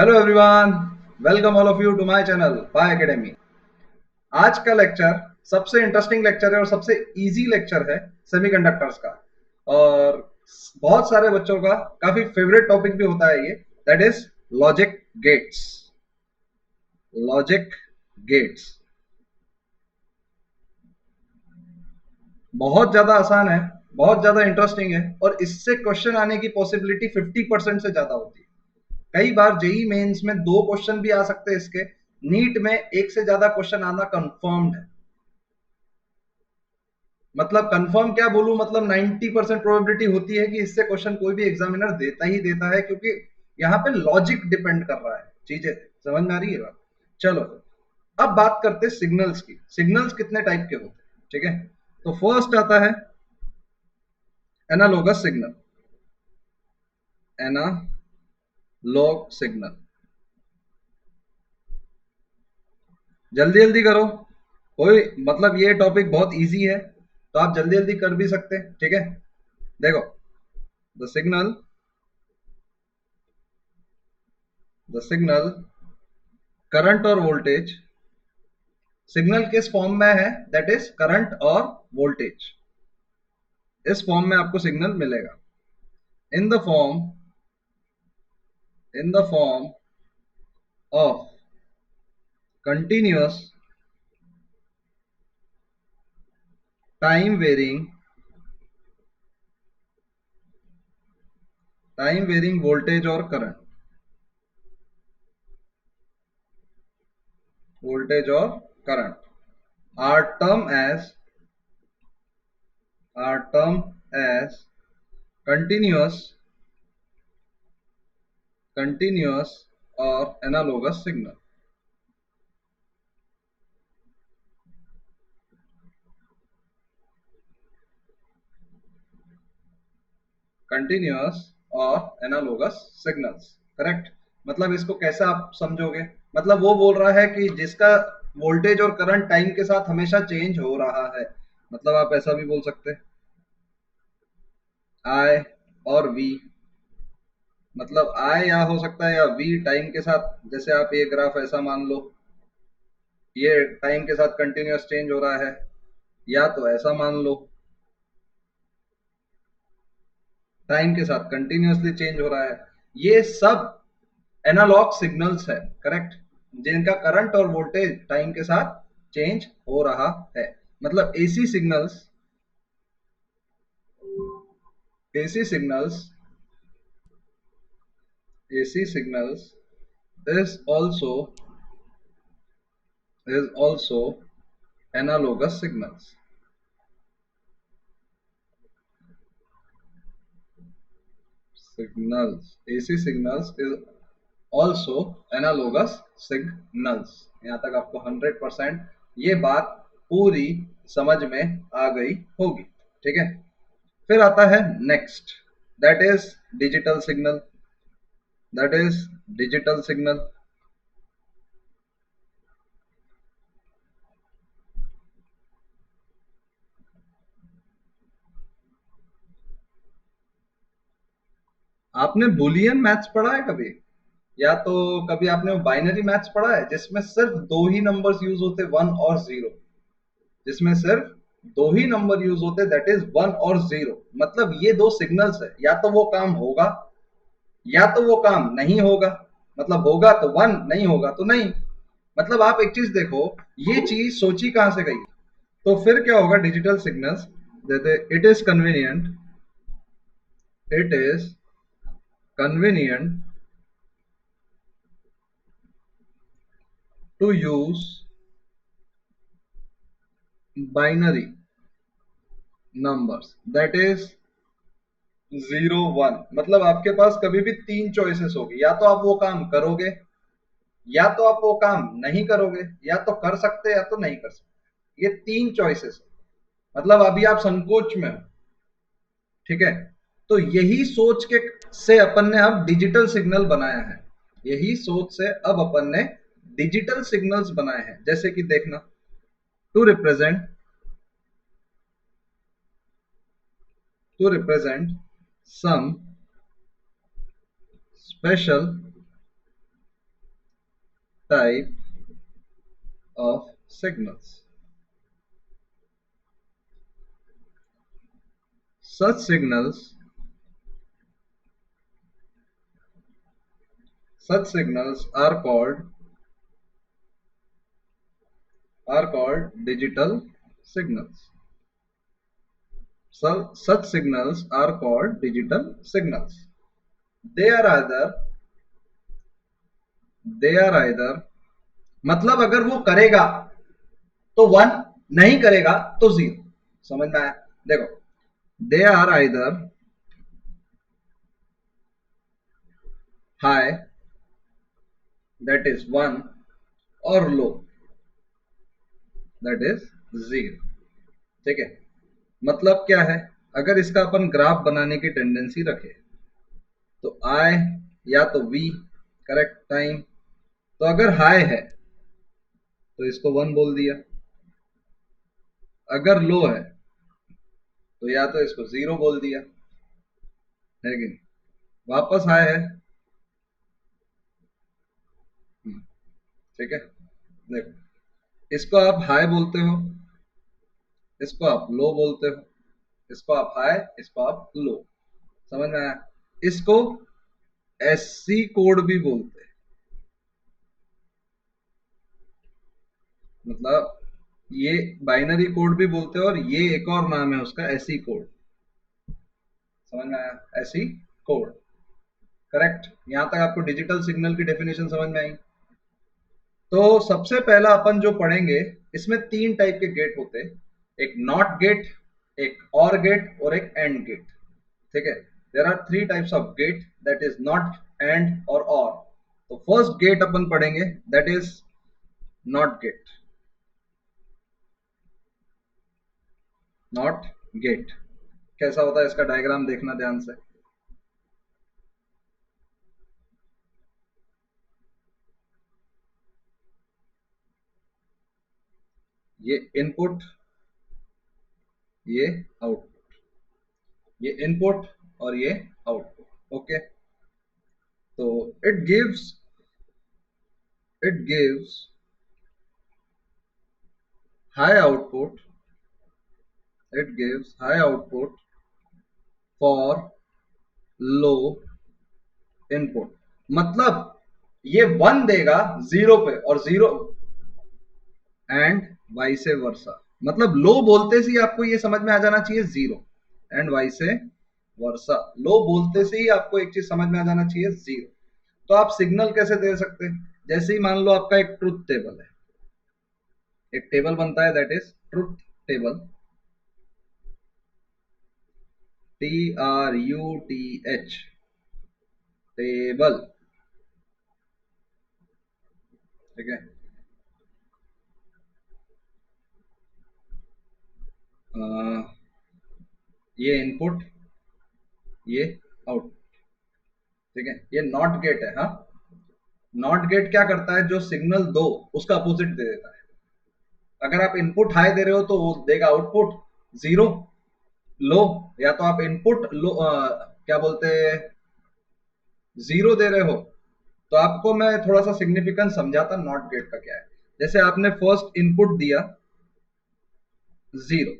Hello everyone, welcome all of you to my channel Pi academy. आज का lecture सबसे interesting lecture है और सबसे इजी लेक्चर है सेमीकंडक्टर्स का। और बहुत सारे बच्चों का काफी फेवरेट टॉपिक भी होता है ये, that is logic gates. Logic gates बहुत ज्यादा आसान है, बहुत ज्यादा इंटरेस्टिंग है और इससे क्वेश्चन आने की पॉसिबिलिटी 50% से ज्यादा होती है। कई बार जेई मेंस में 2 क्वेश्चन भी आ सकते हैं इसके। नीट में एक से ज्यादा क्वेश्चन आना कंफर्म्ड है। मतलब कंफर्म क्या बोलूं, मतलब 90% प्रोबेबिलिटी होती है कि इससे क्वेश्चन कोई भी एग्जामिनर देता ही देता है, क्योंकि यहाँ पे लॉजिक डिपेंड कर रहा है। चीजें समझ में आ रही है बात? चलो अब बात करते हैं सिग्नल्स की। सिग्नल्स कितने टाइप के होते हैं, ठीक है? तो फर्स्ट आता है एनालॉगस सिग्नल। एनालॉग सिग्नल, जल्दी जल्दी करो। कोई मतलब ये टॉपिक बहुत इजी है तो आप जल्दी जल्दी कर भी सकते हैं, ठीक है? देखो, the signal the signal, current और वोल्टेज। सिग्नल किस फॉर्म में है? दैट इज करंट और वोल्टेज। इस फॉर्म में आपको सिग्नल मिलेगा। In the form in the form of continuous time varying voltage और करंट। वोल्टेज और current are term as are term as continuous और एनालॉगस सिग्नल। कंटिन्यूअस और एनालॉगस सिग्नल्स, करेक्ट। मतलब इसको कैसे आप समझोगे? मतलब वो बोल रहा है कि जिसका वोल्टेज और करंट टाइम के साथ हमेशा चेंज हो रहा है। मतलब आप ऐसा भी बोल सकते हैं, आई और वी। मतलब आई या हो सकता है या वी टाइम के साथ। जैसे आप ये ग्राफ ऐसा मान लो, ये टाइम के साथ कंटिन्यूअस चेंज हो रहा है, या तो ऐसा मान लो टाइम के साथ कंटिन्यूअसली चेंज हो रहा है। ये सब एनालॉग सिग्नल्स है, करेक्ट, जिनका करंट और वोल्टेज टाइम के साथ चेंज हो रहा है। मतलब AC signals AC signals is also analogous signals. AC signals is also analogous signals. यहाँ तक आपको 100% ये बात पूरी समझ में आ गई होगी, ठीक है? फिर आता है next, that is digital signal. That is digital signal. आपने बुलियन मैथ्स पढ़ा है कभी? या तो कभी आपने बाइनरी मैथ्स पढ़ा है जिसमें सिर्फ दो ही नंबर्स यूज होते, 1 और 0? जिसमें सिर्फ दो ही नंबर यूज होते, दैट इज 1 और 0। मतलब ये दो सिग्नल्स है, या तो वो काम होगा या तो वो काम नहीं होगा। मतलब होगा तो 1, नहीं होगा तो नहीं। मतलब आप एक चीज देखो, ये चीज सोची कहां से गई? तो फिर क्या होगा? डिजिटल सिग्नल्स, जैसे it is convenient to use binary numbers, that is 0 1। मतलब आपके पास कभी भी तीन चॉइसेस होगी, या तो आप वो काम करोगे, या तो आप वो काम नहीं करोगे, या तो कर सकते या तो नहीं कर सकते। ये तीन चॉइसेस। मतलब अभी आप संकोच में हो, ठीक है? तो यही सोच के से अपन ने अब डिजिटल सिग्नल बनाया है। यही सोच से अब अपन ने डिजिटल सिग्नल्स बनाए हैं। जैसे कि देखना, to represent to represent some special type of signals. Such signals are called digital signals. So such signals are called digital signals. They are either मतलब अगर वो करेगा तो वन, नहीं करेगा तो जीरो। समझ में आया? देखो, they are either high that is one or low that is zero. ठीक है, मतलब क्या है, अगर इसका अपन ग्राफ बनाने की टेंडेंसी रखे तो आई या तो वी करेक्ट टाइम, तो अगर हाई है तो इसको वन बोल दिया, अगर लो है तो या तो इसको जीरो बोल दिया, है कि नहीं? वापस हाई है। ठीक है, देखो, इसको आप हाई बोलते हो, इसको आप लो बोलते हो, इसको आप हाई, इसको आप लो। समझ में आया? इसको एससी कोड भी बोलते हैं, मतलब ये बाइनरी कोड भी बोलते हैं और ये एक और नाम है उसका एससी कोड। समझ में आया? SC code. करेक्ट। यहां तक आपको डिजिटल सिग्नल की डेफिनेशन समझ में आई? तो सबसे पहला अपन जो पढ़ेंगे, इसमें तीन टाइप के गेट होते हैं, एक नॉट गेट, एक और गेट और एक एंड गेट। ठीक है, there are three types of gate, that is not, and or. तो फर्स्ट गेट अपन पढ़ेंगे that is not gate. Not gate कैसा होता है, इसका डायग्राम देखना ध्यान से। ये इनपुट, ये आउटपुट, ये इनपुट और ये आउटपुट। ओके, तो it gives high output, it gives high output for low input. मतलब ये वन देगा जीरो पे और जीरो, एंड वाइस वर्सा। मतलब लो बोलते से ही आपको ये समझ में आ जाना चाहिए जीरो, एंड वाइस वर्सा। लो बोलते से ही आपको एक चीज समझ में आ जाना चाहिए जीरो। तो आप सिग्नल कैसे दे सकते हैं? जैसे ही मान लो आपका एक ट्रुथ टेबल है, एक टेबल बनता है that is truth table, TRUTH, table. ठीक है, ये इनपुट, ये आउटपुट। ठीक है, ये नॉट गेट है। हाँ, नॉट गेट क्या करता है, जो सिग्नल दो उसका अपोजिट दे देता है। अगर आप इनपुट हाई दे रहे हो तो वो देगा आउटपुट जीरो। लो, या तो आप इनपुट लो क्या बोलते हैं, जीरो दे रहे हो, तो आपको मैं थोड़ा सा सिग्निफिकेंस समझाता नॉट गेट का क्या है। जैसे आपने फर्स्ट इनपुट दिया जीरो,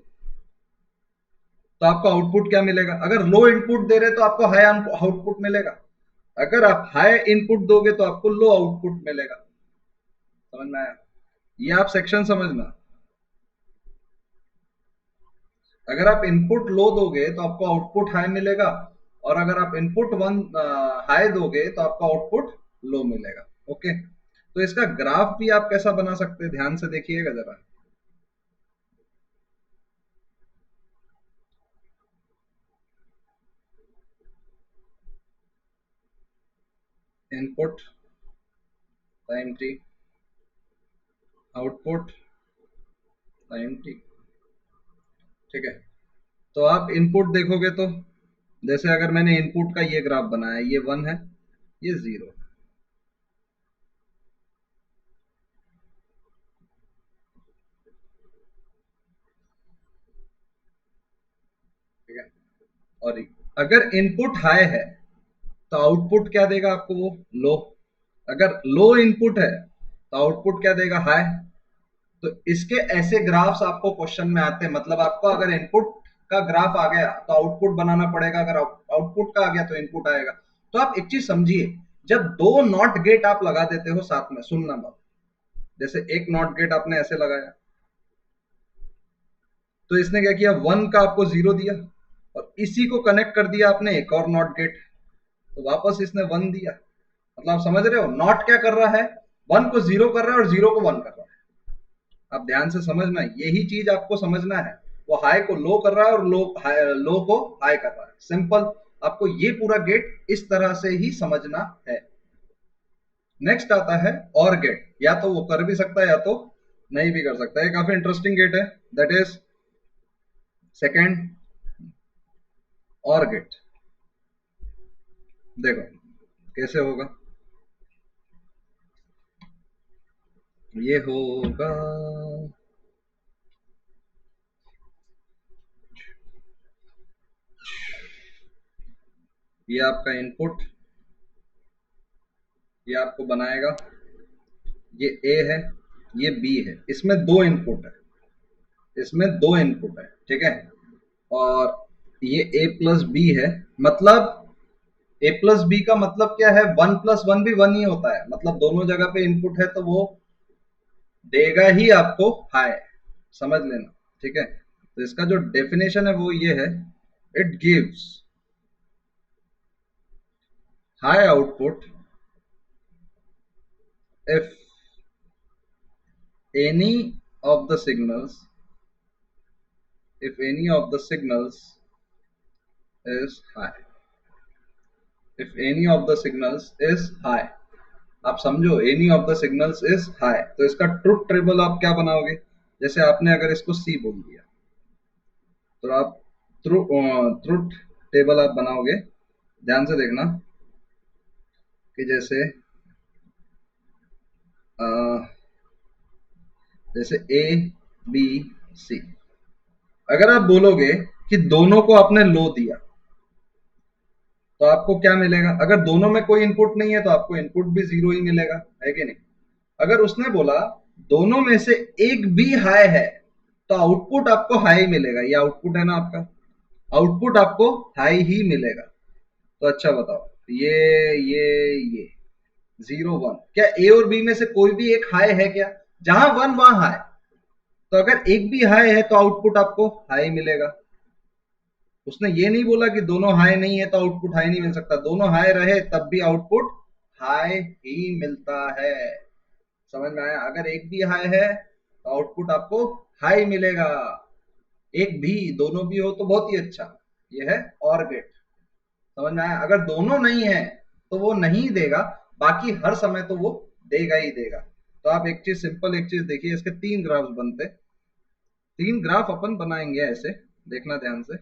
तो आपको आउटपुट क्या मिलेगा? अगर लो इनपुट दे रहे तो आपको हाई आउटपुट मिलेगा, अगर आप हाई इनपुट दोगे तो आपको लो आउटपुट मिलेगा। समझ में आया? ये आप सेक्शन समझना। अगर आप इनपुट लो दोगे तो आपको आउटपुट हाई मिलेगा, और अगर आप इनपुट वन हाई दोगे तो आपको आउटपुट लो मिलेगा। ओके, तो इसका ग्राफ भी आप कैसा बना सकते हैं, ध्यान से देखिएगा जरा। Input time T, output time T. ठीक है, तो आप इनपुट देखोगे तो जैसे अगर मैंने इनपुट का ये ग्राफ बनाया, ये वन है, ये जीरो। ठीक है, और अगर इनपुट हाई है तो आउटपुट क्या देगा आपको, वो लो। अगर लो इनपुट है तो आउटपुट क्या देगा, हाई। तो इसके ऐसे ग्राफ्स आपको क्वेश्चन में आते हैं, मतलब आपको अगर इनपुट का ग्राफ आ गया तो आउटपुट बनाना पड़ेगा, अगर आउटपुट का आ गया तो इनपुट आएगा। तो आप एक चीज समझिए, जब दो नॉट गेट आप लगा देते हो साथ में, सुनना बात, जैसे एक नॉट गेट आपने ऐसे लगाया, तो इसने क्या किया, वन का आपको जीरो दिया, और इसी को कनेक्ट कर दिया आपने एक और नॉट गेट, तो वापस इसने वन दिया। मतलब आप समझ रहे हो, नॉट क्या कर रहा है, वन को जीरो कर रहा है और जीरो को वन कर रहा है। आप ध्यान से समझना, यही चीज आपको समझना है। वो हाई को लो कर रहा है और लो को हाई कर रहा है, सिंपल। आपको ये पूरा गेट इस तरह से ही समझना है। नेक्स्ट आता है और गेट, या तो वो कर भी सकता है या तो नहीं भी कर सकता है। काफी इंटरेस्टिंग गेट है, दैट इज सेकेंड और गेट। देखो कैसे होगा, ये होगा, ये आपका इनपुट, ये आपको बनाएगा, ये ए है, ये बी है, इसमें दो इनपुट है, इसमें दो इनपुट है, ठीक है। और ये ए प्लस बी है, मतलब ए प्लस बी का मतलब क्या है, वन प्लस वन भी वन ही होता है, मतलब दोनों जगह पे इनपुट है तो वो देगा ही आपको हाई, समझ लेना, ठीक है। तो इसका जो डेफिनेशन है वो ये है, it gives high output if any of the signals if any of the signals is high if any of the signals is high। आप समझो, any of the signals is high, तो इसका ट्रुथ टेबल आप क्या बनाओगे, जैसे आपने अगर इसको सी बोल दिया तो आप ट्रुथ टेबल आप बनाओगे, ध्यान से देखना, कि जैसे अ, जैसे ए बी सी, अगर आप बोलोगे कि दोनों को आपने लो दिया तो आपको क्या मिलेगा, अगर दोनों में कोई इनपुट नहीं है तो आपको इनपुट भी जीरो ही मिलेगा, है कि नहीं। अगर उसने बोला दोनों में से एक भी हाई है तो आउटपुट आपको हाई मिलेगा, ये आउटपुट है ना आपका, आउटपुट आपको हाई ही मिलेगा। तो अच्छा बताओ, ये जीरो वन, क्या ए और बी में से कोई भी एक हाई है क्या, जहां वन वहां हाई, तो अगर एक भी हाई है तो आउटपुट आपको हाई मिलेगा। उसने ये नहीं बोला कि दोनों हाई नहीं है तो आउटपुट हाई नहीं मिल सकता, दोनों हाई रहे तब भी आउटपुट हाई ही मिलता है। समझ में आया, अगर एक भी हाई है तो आउटपुट आपको हाई मिलेगा, एक भी, दोनों भी हो तो बहुत ही अच्छा। ये है और गेट, समझ में आया। अगर दोनों नहीं है तो वो नहीं देगा, बाकी हर समय तो वो देगा ही देगा। तो आप एक चीज सिंपल, एक चीज देखिए, इसके तीन ग्राफ बनते, तीन ग्राफ अपन बनाएंगे ऐसे, देखना ध्यान से।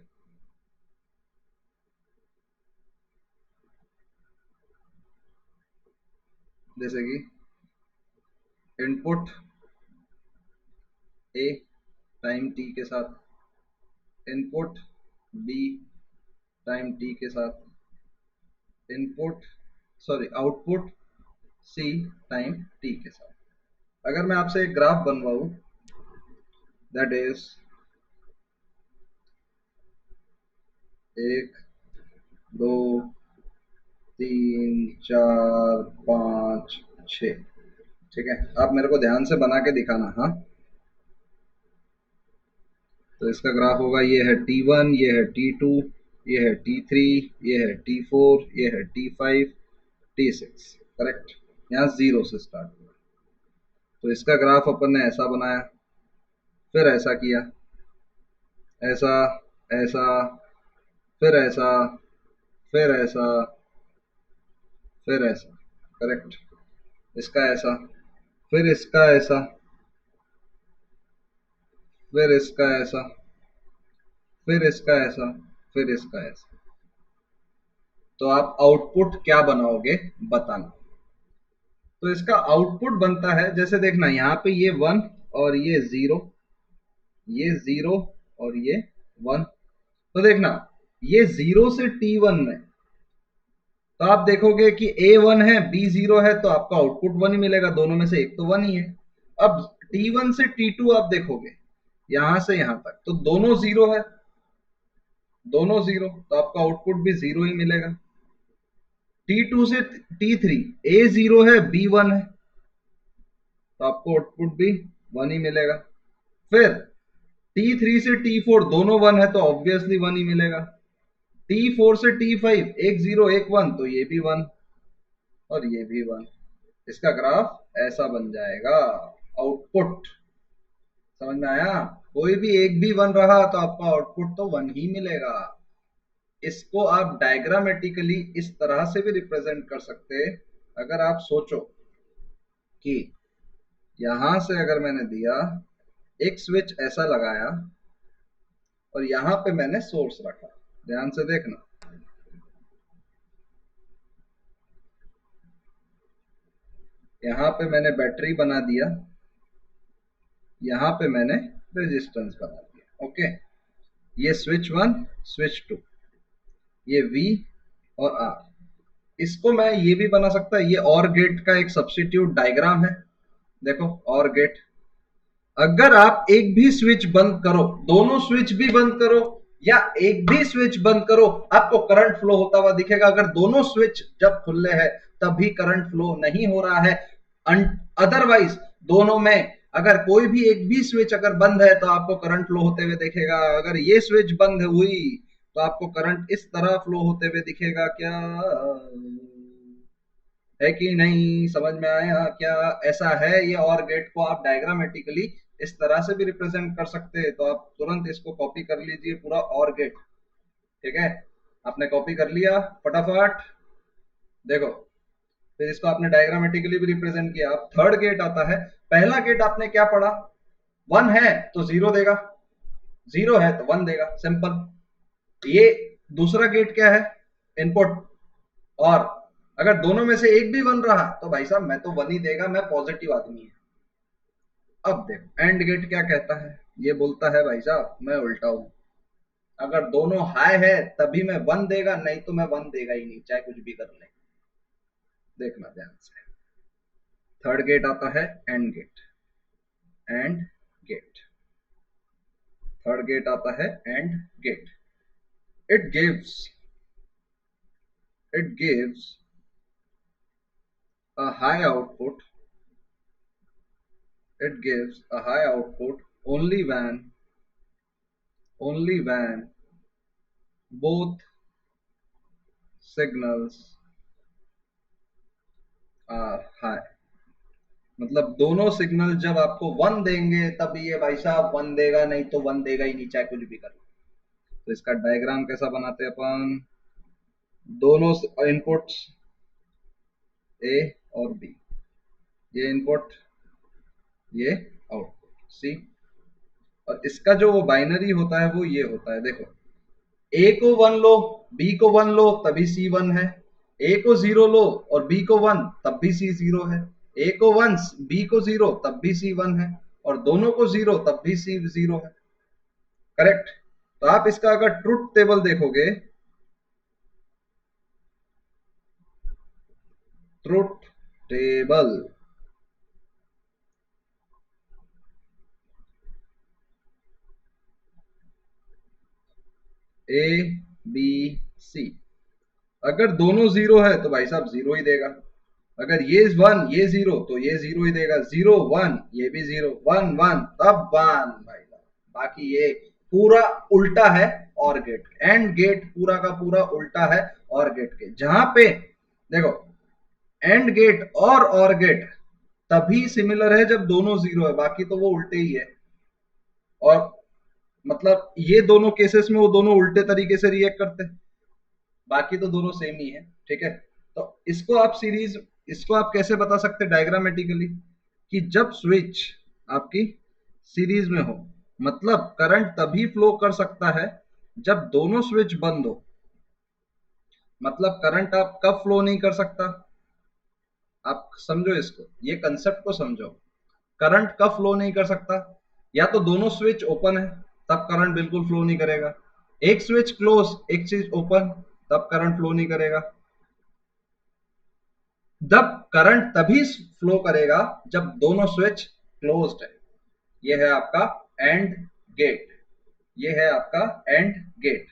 जैसे कि इनपुट ए टाइम टी के साथ, इनपुट बी टाइम टी के साथ, input sorry output C time T के साथ। अगर मैं आपसे एक ग्राफ बनवाऊं, दैट इज एक, दो, तीन, चार, पाँच, छ, ठीक है। आप मेरे को ध्यान से बना के दिखाना, हाँ। तो इसका ग्राफ होगा, ये है T1, ये है T2, ये है T3, ये है T4, ये है T5, T6, करेक्ट। यहाँ जीरो से स्टार्ट हुआ, तो इसका ग्राफ अपन ने ऐसा बनाया, फिर ऐसा किया, ऐसा, ऐसा, फिर ऐसा, फिर ऐसा, फिर ऐसा, करेक्ट। इसका ऐसा, फिर इसका ऐसा, फिर इसका ऐसा, फिर इसका ऐसा, फिर इसका ऐसा। तो आप आउटपुट क्या बनाओगे बताना। तो इसका आउटपुट बनता है, जैसे देखना यहाँ पे ये वन और ये जीरो, ये जीरो और ये वन। तो देखना, ये जीरो से T1 में तो आप देखोगे कि ए 1 है बी 0 है, तो आपका आउटपुट 1 ही मिलेगा, दोनों में से एक तो 1 ही है। अब T1 से T2 आप देखोगे, यहां से यहां तक तो दोनों 0 है, दोनों 0, तो आपका आउटपुट भी 0 ही मिलेगा। T2 से T3, ए 0 है बी 1 है, तो आपको आउटपुट भी 1 ही मिलेगा। फिर T3 से T4 दोनों 1 है, तो ऑब्वियसली 1 ही मिलेगा। T4 से T5 एक 0 एक 1, तो ये भी 1 और ये भी 1। इसका ग्राफ ऐसा बन जाएगा। आउटपुट समझ में आया? कोई भी एक भी 1 रहा तो आपका आउटपुट तो 1 ही मिलेगा। इसको आप डायग्रामेटिकली इस तरह से भी रिप्रेजेंट कर सकते। अगर आप सोचो कि यहां से अगर मैंने दिया, एक स्विच ऐसा लगाया और यहां पे मैंने सोर्स रखा, ध्यान से देखना, यहां पे मैंने बैटरी बना दिया, यहां पे मैंने रेजिस्टेंस बना दिया। ओके, ये स्विच 1, स्विच 2, ये V और R। इसको मैं ये भी बना सकता, ये और गेट का एक सब्स्टिट्यूट डायग्राम है। देखो और गेट, अगर आप एक भी स्विच बंद करो, दोनों स्विच भी बंद करो या एक भी स्विच बंद करो, आपको करंट फ्लो होता हुआ दिखेगा। अगर दोनों स्विच जब खुले हैं तभी करंट फ्लो नहीं हो रहा है। अदरवाइज दोनों में अगर कोई भी एक भी स्विच अगर बंद है तो आपको करंट फ्लो होते हुए दिखेगा। अगर ये स्विच बंद हुई तो आपको करंट इस तरह फ्लो होते हुए दिखेगा। क्या है कि नहीं? समझ में आया क्या? ऐसा है ये। और गेट को आप डायग्रामेटिकली इस तरह से भी रिप्रेजेंट कर सकते हैं। तो आप तुरंत इसको कॉपी कर लीजिए, पूरा और गेट। ठीक है, आपने कॉपी कर लिया फटाफट। देखो, फिर इसको आपने डायग्रामेटिकली भी रिप्रेजेंट किया। अब थर्ड गेट आता है। पहला गेट आपने क्या पढ़ा? 1 है तो 0 देगा, 0 है तो 1 देगा, सिंपल। ये दूसरा गेट क्या है? इनपुट। और अगर दोनों में से एक भी 1 रहा तो भाई साहब मैं तो 1 ही देगा, मैं पॉजिटिव आदमी है। अब देखो एंड गेट क्या कहता है, ये बोलता है भाई साहब मैं उल्टा हूं। अगर दोनों हाई है तभी मैं 1 देगा, नहीं तो मैं 1 देगा ही नहीं, चाहे कुछ भी कर ले। देखना ध्यान से। थर्ड गेट आता है and gate, and gate. Third gate आता है and gate. It gives it gives a high output. It gives a high output only when both signals are high। मतलब दोनों सिग्नल जब आपको 1 देंगे तभी ये भाई साहब 1 देगा, नहीं तो 1 देगा ही नहीं, चाहे कुछ भी कर लो। तो इसका डायग्राम कैसा बनाते हैं अपन? दोनों इनपुट्स ए और बी, ये इनपुट, ये आउटपुट सी। और इसका जो वो बाइनरी होता है वो ये होता है। देखो, ए को 1 लो, बी को 1 लो, तभी सी 1 है। ए को 0 लो और बी को 1, तब भी सी 0 है। ए को 1, बी को 0, तब भी सी 1 है। और दोनों को 0 तब भी सी 0 है। करेक्ट? तो आप इसका अगर ट्रुथ टेबल देखोगे, truth table, A B C, अगर दोनों 0 है तो भाई साहब 0 ही देगा। अगर ये 1 ये 0 तो ये 0 ही देगा। 0 1, ये भी 0, 1 1, तब 1 भाई साहब। बाकी ये पूरा उल्टा है और गेट, एंड गेट पूरा का पूरा उल्टा है और गेट के। जहां पे देखो एंड गेट और गेट तभी सिमिलर है जब दोनों 0 है, बाकी तो वो उल्टे ही है। और मतलब ये दोनों केसेस में वो दोनों उल्टे तरीके से रिएक्ट करते हैं, बाकी तो दोनों सेम ही है। ठीक है, तो इसको आप कैसे बता सकते हैं डायग्रामेटिकली? कि जब स्विच आपकी सीरीज में हो, मतलब करंट तभी फ्लो कर सकता है जब दोनों स्विच बंद हो। मतलब करंट आप कब फ्लो नहीं कर सकता? आप समझो इसको, ये कंसेप्ट को समझो। करंट कब फ्लो नहीं कर सकता? या तो दोनों स्विच ओपन है, तब करंट बिल्कुल फ्लो नहीं करेगा। एक स्विच क्लोज, एक स्विच ओपन, तब करंट फ्लो नहीं करेगा। जब करंट तभी फ्लो करेगा जब दोनों स्विच क्लोज्ड है। ये है आपका एंड गेट, ये है आपका एंड गेट।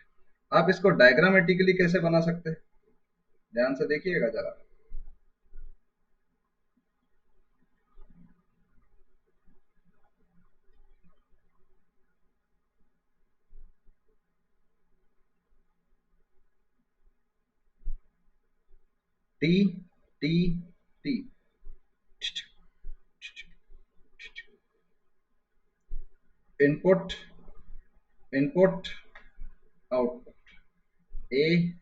आप इसको डायग्रामेटिकली कैसे बना सकते हैं, ध्यान से देखिएगा जरा। T T T, input input output, A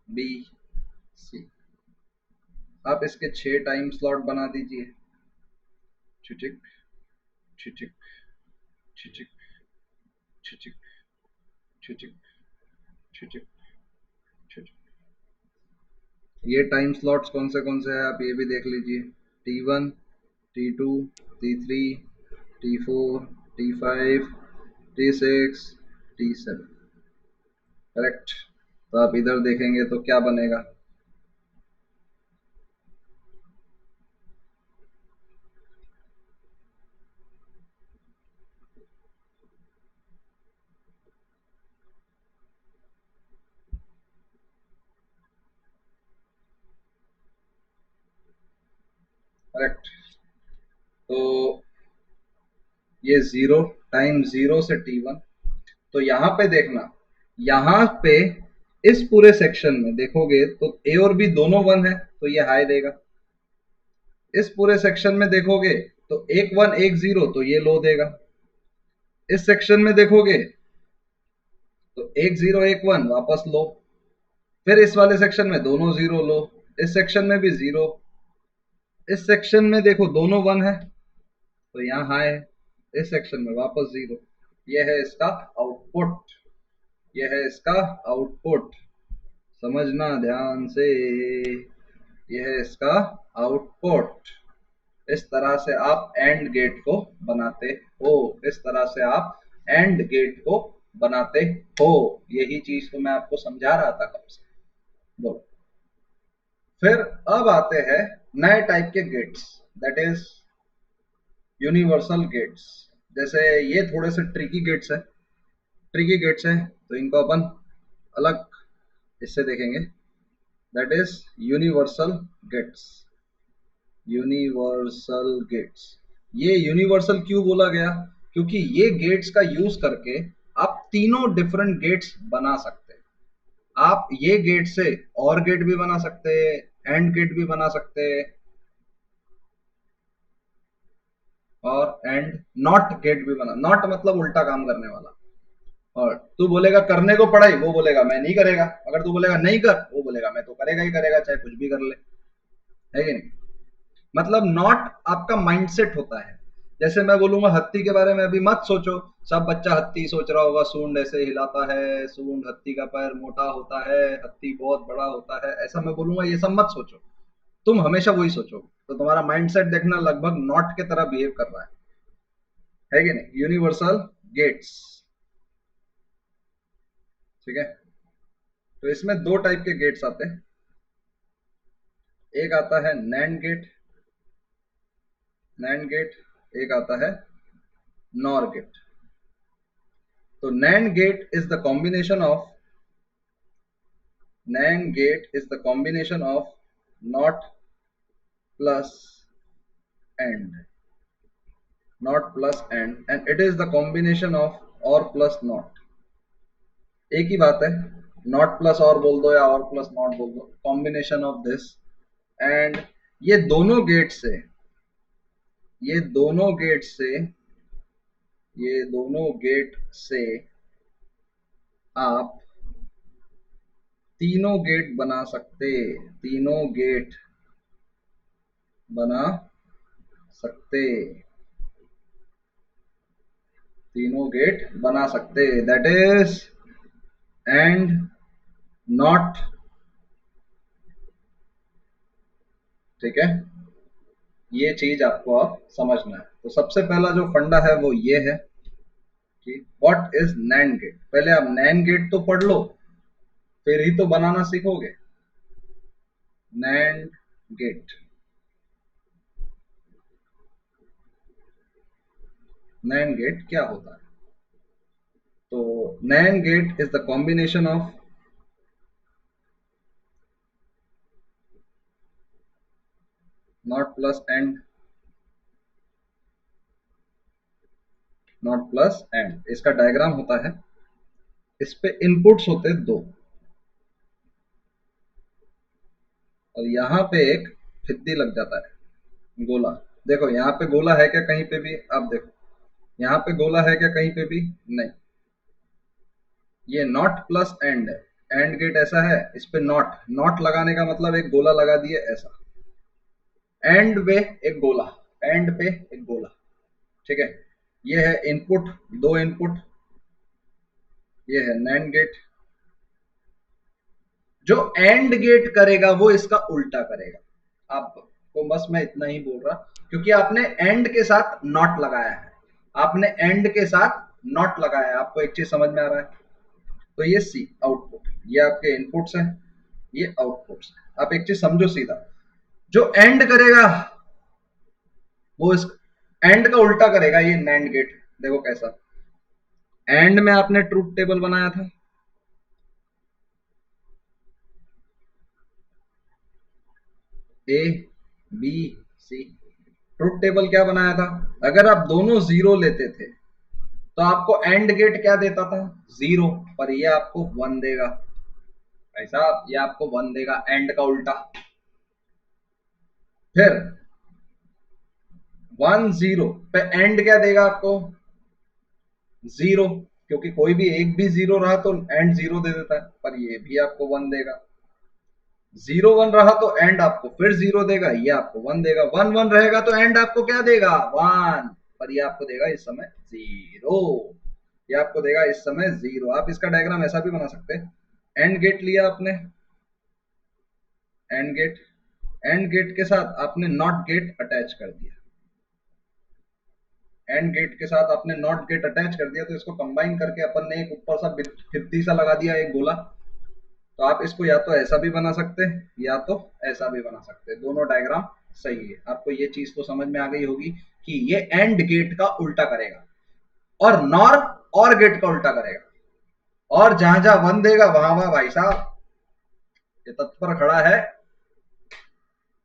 B C. आप इसके 6 टाइम स्लॉट बना दीजिए। छिचिक छिचिक छिचिक छिचिक छिचिक छिचिक छिचिक। ये टाइम स्लॉट्स कौन से हैं आप ये भी देख लीजिए। T1, T2, T3, T4, T5, T6, T7। Correct. तो आप इधर देखेंगे तो क्या बनेगा, करेक्ट। तो ये 0 टाइम 0 से T1। तो यहाँ पे देखना, यहाँ पे इस पूरे सेक्शन में देखोगे तो ए और बी दोनों 1 है तो ये हाई देगा। इस पूरे सेक्शन में देखोगे तो एक 1 एक 0 तो ये लो देगा। इस सेक्शन में देखोगे तो एक 0 एक 1 वापस लो। फिर इस वाले सेक्शन में दोनों 0 लो, इस सेक्शन में भी 0, इस सेक्शन में देखो दोनों 1 है तो यहाँ हाई है, इस सेक्शन में वापस 0। ये है इसका आउटपुट, ये है इसका आउटपुट, समझना ध्यान से। ये है इसका आउटपुट। इस तरह से आप एंड गेट को बनाते हो, इस तरह से आप एंड गेट को बनाते हो। यही चीज तो मैं आपको समझा रहा था कब से। बोलो। फिर अब आते हैं नए टाइप के gates, that is universal gates. जैसे ये थोड़े से ट्रिकी गेट्स है, ट्रिकी गेट्स हैं तो इनको अपन अलग इससे देखेंगे, that is universal gates. Universal gates, ये यूनिवर्सल क्यों बोला गया, क्योंकि ये गेट्स का यूज करके आप तीनों डिफरेंट गेट्स बना सकते हैं। आप ये गेट से और गेट भी बना सकते हैं, एंड गेट भी बना सकते हैं, और एंड नॉट गेट भी बना। नॉट मतलब उल्टा काम करने वाला। और तू बोलेगा करने को पढ़ाई, वो बोलेगा मैं नहीं करेगा। अगर तू बोलेगा नहीं कर, वो बोलेगा मैं तो करेगा ही करेगा, चाहे कुछ भी कर ले। है कि नहीं। मतलब नॉट आपका माइंडसेट होता है। जैसे मैं बोलूंगा हत्ती के बारे में अभी मत सोचो, सब बच्चा हत्ती सोच रहा होगा, सूंड ऐसे हिलाता है, सूंड हत्ती का पैर मोटा होता है, हत्ती बहुत बड़ा होता है, ऐसा मैं बोलूंगा ये सब मत सोचो। तुम हमेशा वही सोचो, तो तुम्हारा माइंडसेट देखना लगभग नॉट के तरह बिहेव कर रहा है कि नहीं। यूनिवर्सल गेट्स, ठीक है। तो इसमें 2 टाइप के गेट्स आते हैं। एक आता है नैंड गेट, नैंड गेट, एक आता है नॉर गेट। तो NAND gate is the combination of NAND gate is the combination of not plus and, not plus and it is the combination of or plus not। एक ही बात है, not plus और बोल दो या और plus not बोल दो, combination of this and ये दोनों गेट से, ये दोनों गेट से, ये दोनों गेट से आप तीनों गेट बना सकते, तीनों गेट बना सकते, तीनों गेट बना सकते, दैट इज एंड नॉट। ठीक है, ये चीज आपको अब समझना है। तो सबसे पहला जो फंडा है वो ये है कि व्हाट इज नैंड गेट। पहले आप नैंड गेट तो पढ़ लो, फिर ही तो बनाना सीखोगे। नैंड गेट, नैंड गेट क्या होता है? तो NAND gate is the combination of not plus and, not plus and. इसका डायग्राम होता है, इस पे इनपुट्स होते हैं दो, और यहाँ पे एक फित्ती लग जाता है, गोला। देखो यहाँ पे गोला है क्या कहीं पे भी? आप देखो यहाँ पे गोला है क्या कहीं पे भी? नहीं। ये नॉट प्लस एंड है, एंड गेट ऐसा है, इस पे नॉट, नॉट लगाने का मतलब एक गोला लगा दिए ऐसा, एंड पे एक गोला, एंड पे एक गोला, ठीक है। ये है इनपुट, दो इनपुट, ये है नैंड गेट। जो एंड गेट करेगा वो इसका उल्टा करेगा। आपको बस मैं इतना ही बोल रहा, क्योंकि आपने एंड के साथ नॉट लगाया है, आपने एंड के साथ नॉट लगाया है। आपको एक चीज समझ में आ रहा है? तो ये सी आउटपुट, ये आपके इनपुट्स हैं, ये आउटपुट्स हैं। आप एक चीज समझो सीधा, जो एंड करेगा वो इस एंड का उल्टा करेगा, ये नैंड गेट। देखो कैसा, एंड में आपने ट्रूथ टेबल बनाया था, A B C, truth table क्या बनाया था? अगर आप दोनों जीरो लेते थे तो आपको एंड गेट क्या देता था? जीरो। पर ये आपको वन देगा, भाई साहब ये आपको वन देगा, एंड का उल्टा। फिर वन जीरो पे एंड क्या देगा आपको? जीरो, क्योंकि कोई भी एक भी जीरो रहा तो एंड जीरो दे देता है, पर ये भी आपको वन देगा। जीरो वन रहा तो एंड आपको फिर जीरो देगा, ये आपको वन देगा। वन वन रहेगा तो एंड आपको क्या देगा? वन। पर ये आपको देगा इस समय जीरो, ये आपको देगा इस समय जीरो। आप इसका डायग्राम ऐसा भी बना सकते हैं, एंड गेट लिया आपने, एंड गेट, एंड गेट के साथ आपने नॉट गेट अटैच कर दिया, एंड गेट के साथ आपने नॉट गेट अटैच कर दिया, तो इसको कंबाइन करके अपन ने एक ऊपर सा फिफ्टी सा लगा दिया, एक गोला। तो आप इसको या तो ऐसा भी बना सकते हैं या तो ऐसा भी बना सकते हैं, दोनों डायग्राम सही है। आपको ये चीज तो समझ में आ गई होगी कि ये एंड गेट का उल्टा करेगा, और नॉर और गेट का उल्टा करेगा, और जहां जहां वन देगा वहां वहां भाई साहब ये तत्पर खड़ा है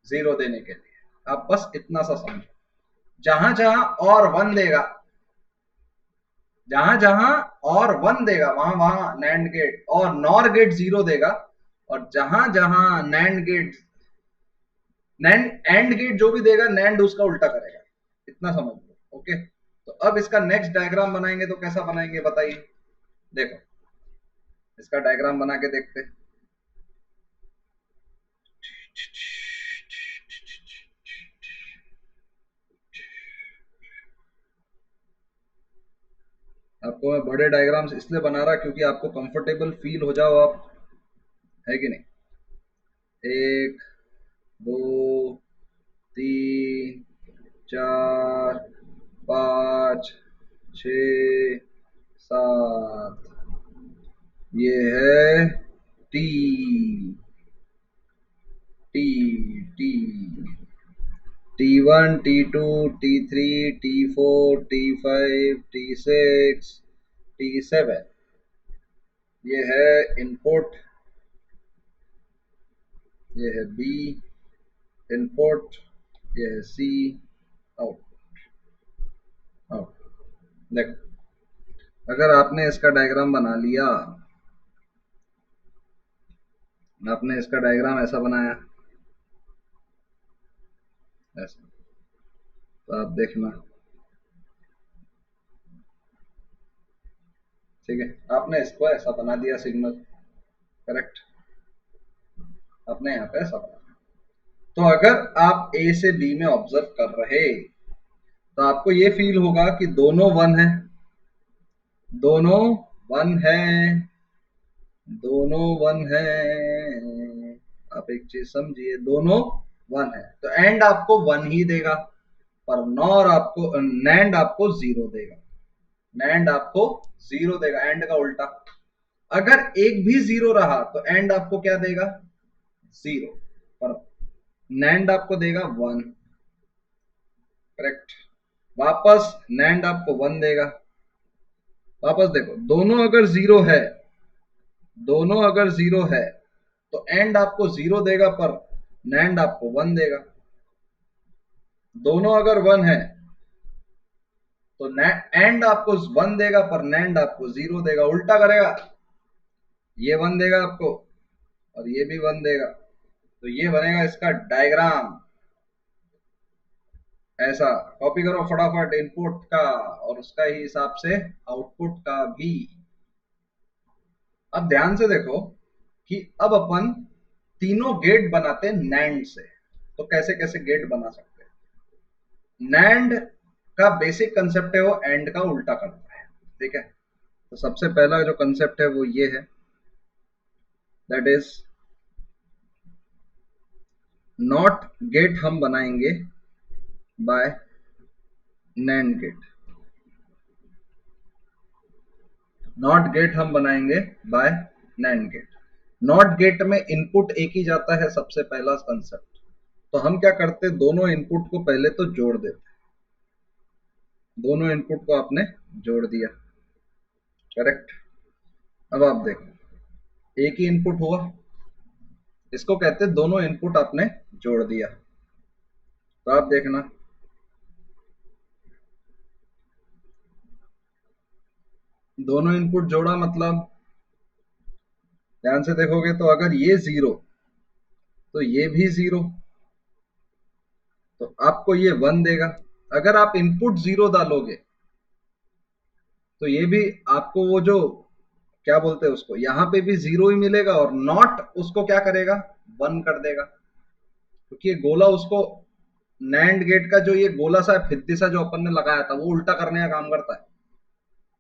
जीरो देने के लिए। आप बस इतना सा समझो, जहां जहां और वन देगा, जहां जहां और वन देगा वहां वहां नैंड गेट और नॉर गेट जीरो देगा, और जहां जहां NAND gate, NAND and gate जो भी देगा नैंड उसका उल्टा करेगा। इतना समझ लो, ओके। तो अब इसका नेक्स्ट डायग्राम बनाएंगे, तो कैसा बनाएंगे बताइए? देखो इसका डायग्राम बना के देखते हैं। आपको मैं बड़े डायग्राम्स इसलिए बना रहा क्योंकि आपको कंफर्टेबल फील हो जाओ आप, है कि नहीं? एक, दो, तीन, चार, पाँच, छ, सात, ये है T, T, T, T1, T2, T3, T4, T5, T6, T7। ये है इनपुट, ये है बी इनपुट, ये है सी आउट, आउट। देखो अगर आपने इसका डायग्राम बना लिया, आपने इसका डायग्राम ऐसा बनाया, ऐसा, तो आप देखना, ठीक है। आपने इसको ऐसा बना दिया सिग्नल, करेक्ट, आपने यहाँ पे ऐसा बना। तो अगर आप ए से बी में ऑब्जर्व कर रहे, तो आपको ये फील होगा कि दोनों वन है, दोनों वन है, दोनों वन है। आप एक चीज समझिए, दोनों वन है तो एंड आपको वन ही देगा, पर नॉर आपको, नैंड आपको जीरो देगा, नैंड आपको जीरो देगा, एंड का उल्टा। अगर एक भी जीरो रहा तो एंड आपको क्या देगा? जीरो, पर नैंड आपको देगा वन, करेक्ट। वापस नैंड आपको 1 देगा। वापस देखो, दोनों अगर जीरो है, दोनों अगर जीरो है तो एंड आपको 0 देगा पर नैंड आपको 1 देगा। दोनों अगर 1 है तो एंड आपको 1 देगा पर नैंड आपको 0 देगा। उल्टा करेगा, ये 1 देगा आपको और ये भी 1 देगा, तो ये बनेगा इसका डायग्राम। ऐसा कॉपी करो फटाफट इनपुट का और उसका ही हिसाब से आउटपुट का भी। अब ध्यान से देखो कि अब अपन तीनों गेट बनाते हैं नैंड से। तो कैसे कैसे गेट बना सकते हैं? नैंड का बेसिक कंसेप्ट है वो एंड का उल्टा करता है, ठीक है। तो सबसे पहला जो कंसेप्ट है वो ये है, दैट इज नॉट गेट हम बनाएंगे by NAND gate. Not gate हम बनाएंगे by NAND gate. Not gate में इनपुट एक ही जाता है, सबसे पहला कंसेप्ट। तो हम क्या करते, दोनों इनपुट को पहले तो जोड़ देते। दोनों इनपुट को आपने जोड़ दिया, करेक्ट। अब आप देखो, एक ही इनपुट हुआ, इसको कहते हैं दोनों इनपुट आपने जोड़ दिया। तो आप देखना, दोनों इनपुट जोड़ा मतलब ध्यान से देखोगे तो अगर ये 0 तो ये भी 0, तो आपको ये 1 देगा। अगर आप इनपुट 0 डालोगे तो ये भी आपको वो जो क्या बोलते हैं उसको, यहाँ पे भी 0 ही मिलेगा और नॉट उसको क्या करेगा, 1 कर देगा। क्योंकि ये गोला उसको, नैंड गेट का जो ये गोला सा फिद्दी सा जो अपन ने लगाया था वो उल्टा करने का काम करता है।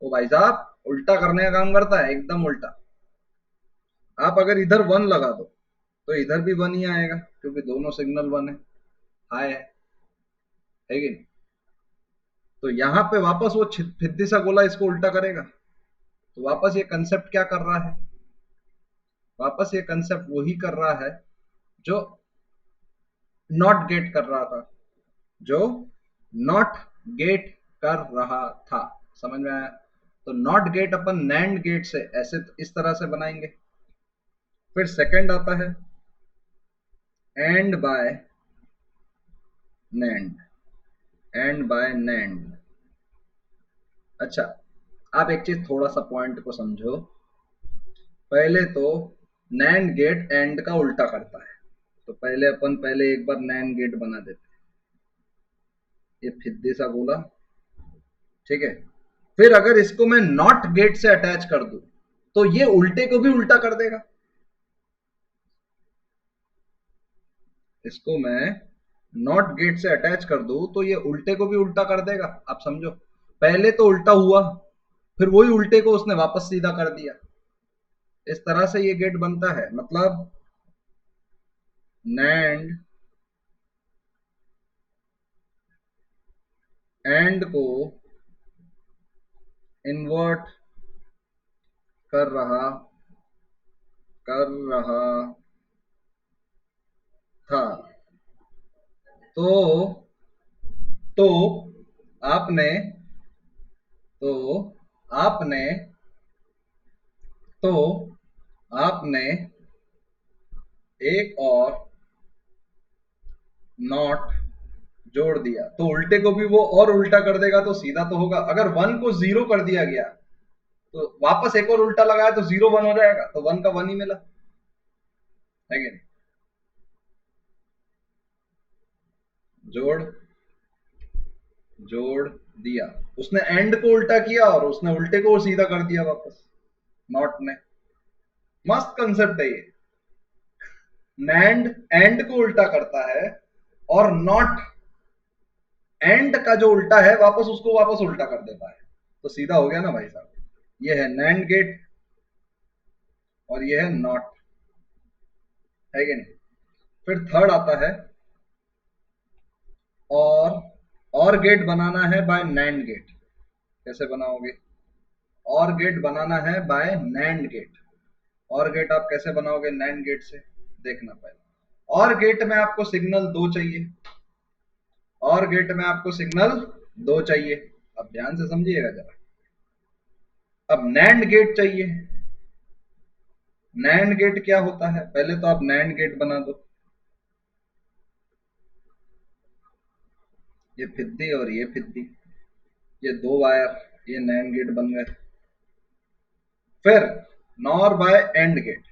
वो भाई साहब उल्टा करने का काम करता है, एकदम उल्टा। आप अगर इधर 1 लगा दो तो इधर भी 1 ही आएगा, क्योंकि दोनों सिग्नल 1 है, हाई है कि नहीं। तो यहाँ पे वापस वो फिद्दी सा गोला इसको उल्टा करेगा। तो वापस ये कंसेप्ट क्या कर रहा है, वापस ये कंसेप्ट वही कर रहा है जो नॉट गेट कर रहा था, जो नॉट गेट कर रहा था। समझ में आया? तो नॉट गेट अपन नैंड गेट से ऐसे इस तरह से बनाएंगे। फिर सेकंड आता है and by NAND. And by NAND. अच्छा, आप एक चीज थोड़ा सा पॉइंट को समझो। पहले तो नैंड गेट एंड का उल्टा करता है, तो पहले अपन पहले एक बार नैंड गेट बना देते हैं, ये फिद्दी सा बोला, ठीक है। फिर अगर इसको मैं नॉट गेट से अटैच कर दूं तो ये उल्टे को भी उल्टा कर देगा। इसको मैं नॉट गेट से अटैच कर दूं तो ये उल्टे को भी उल्टा कर देगा। आप समझो, पहले तो उल्टा हुआ, फिर वही उल्टे को उसने वापस सीधा कर दिया। इस तरह से ये गेट बनता है। मतलब नैंड एंड को इन्वर्ट कर रहा कर रहा था। तो तो आपने तो आपने तो आपने एक और नॉट जोड़ दिया, तो उल्टे को भी वो और उल्टा कर देगा, तो सीधा तो होगा। अगर 1 को 0 कर दिया गया तो वापस एक और उल्टा लगाया तो 0 1 हो जाएगा, तो 1 का 1 ही मिला, है कि नहीं। जोड़ जोड़ दिया, उसने एंड को उल्टा किया और उसने उल्टे को सीधा कर दिया वापस, नॉट ने। मस्त कंसेप्ट है ये। नैंड एंड को उल्टा करता है और नॉट एंड का जो उल्टा है वापस उसको वापस उल्टा कर देता है, तो सीधा हो गया ना भाई साहब। ये है नैंड गेट और ये है नॉट, है कि नहीं। फिर थर्ड आता है और और गेट बनाना है बाय नैंड गेट। कैसे बनाओगे? और गेट बनाना है बाय नैंड गेट। और गेट आप कैसे बनाओगे नैंड गेट से, देखना पहले। और गेट में आपको सिग्नल 2 चाहिए, और गेट में आपको सिग्नल दो चाहिए। अब ध्यान से समझिएगा जरा। अब नैंड गेट चाहिए। नैंड गेट क्या होता है, पहले तो आप नैंड गेट बना दो। ये फिद्दी और ये फिद्दी, ये दो वायर, ये नैंड गेट बन गए। फिर नॉर बाय एंड गेट।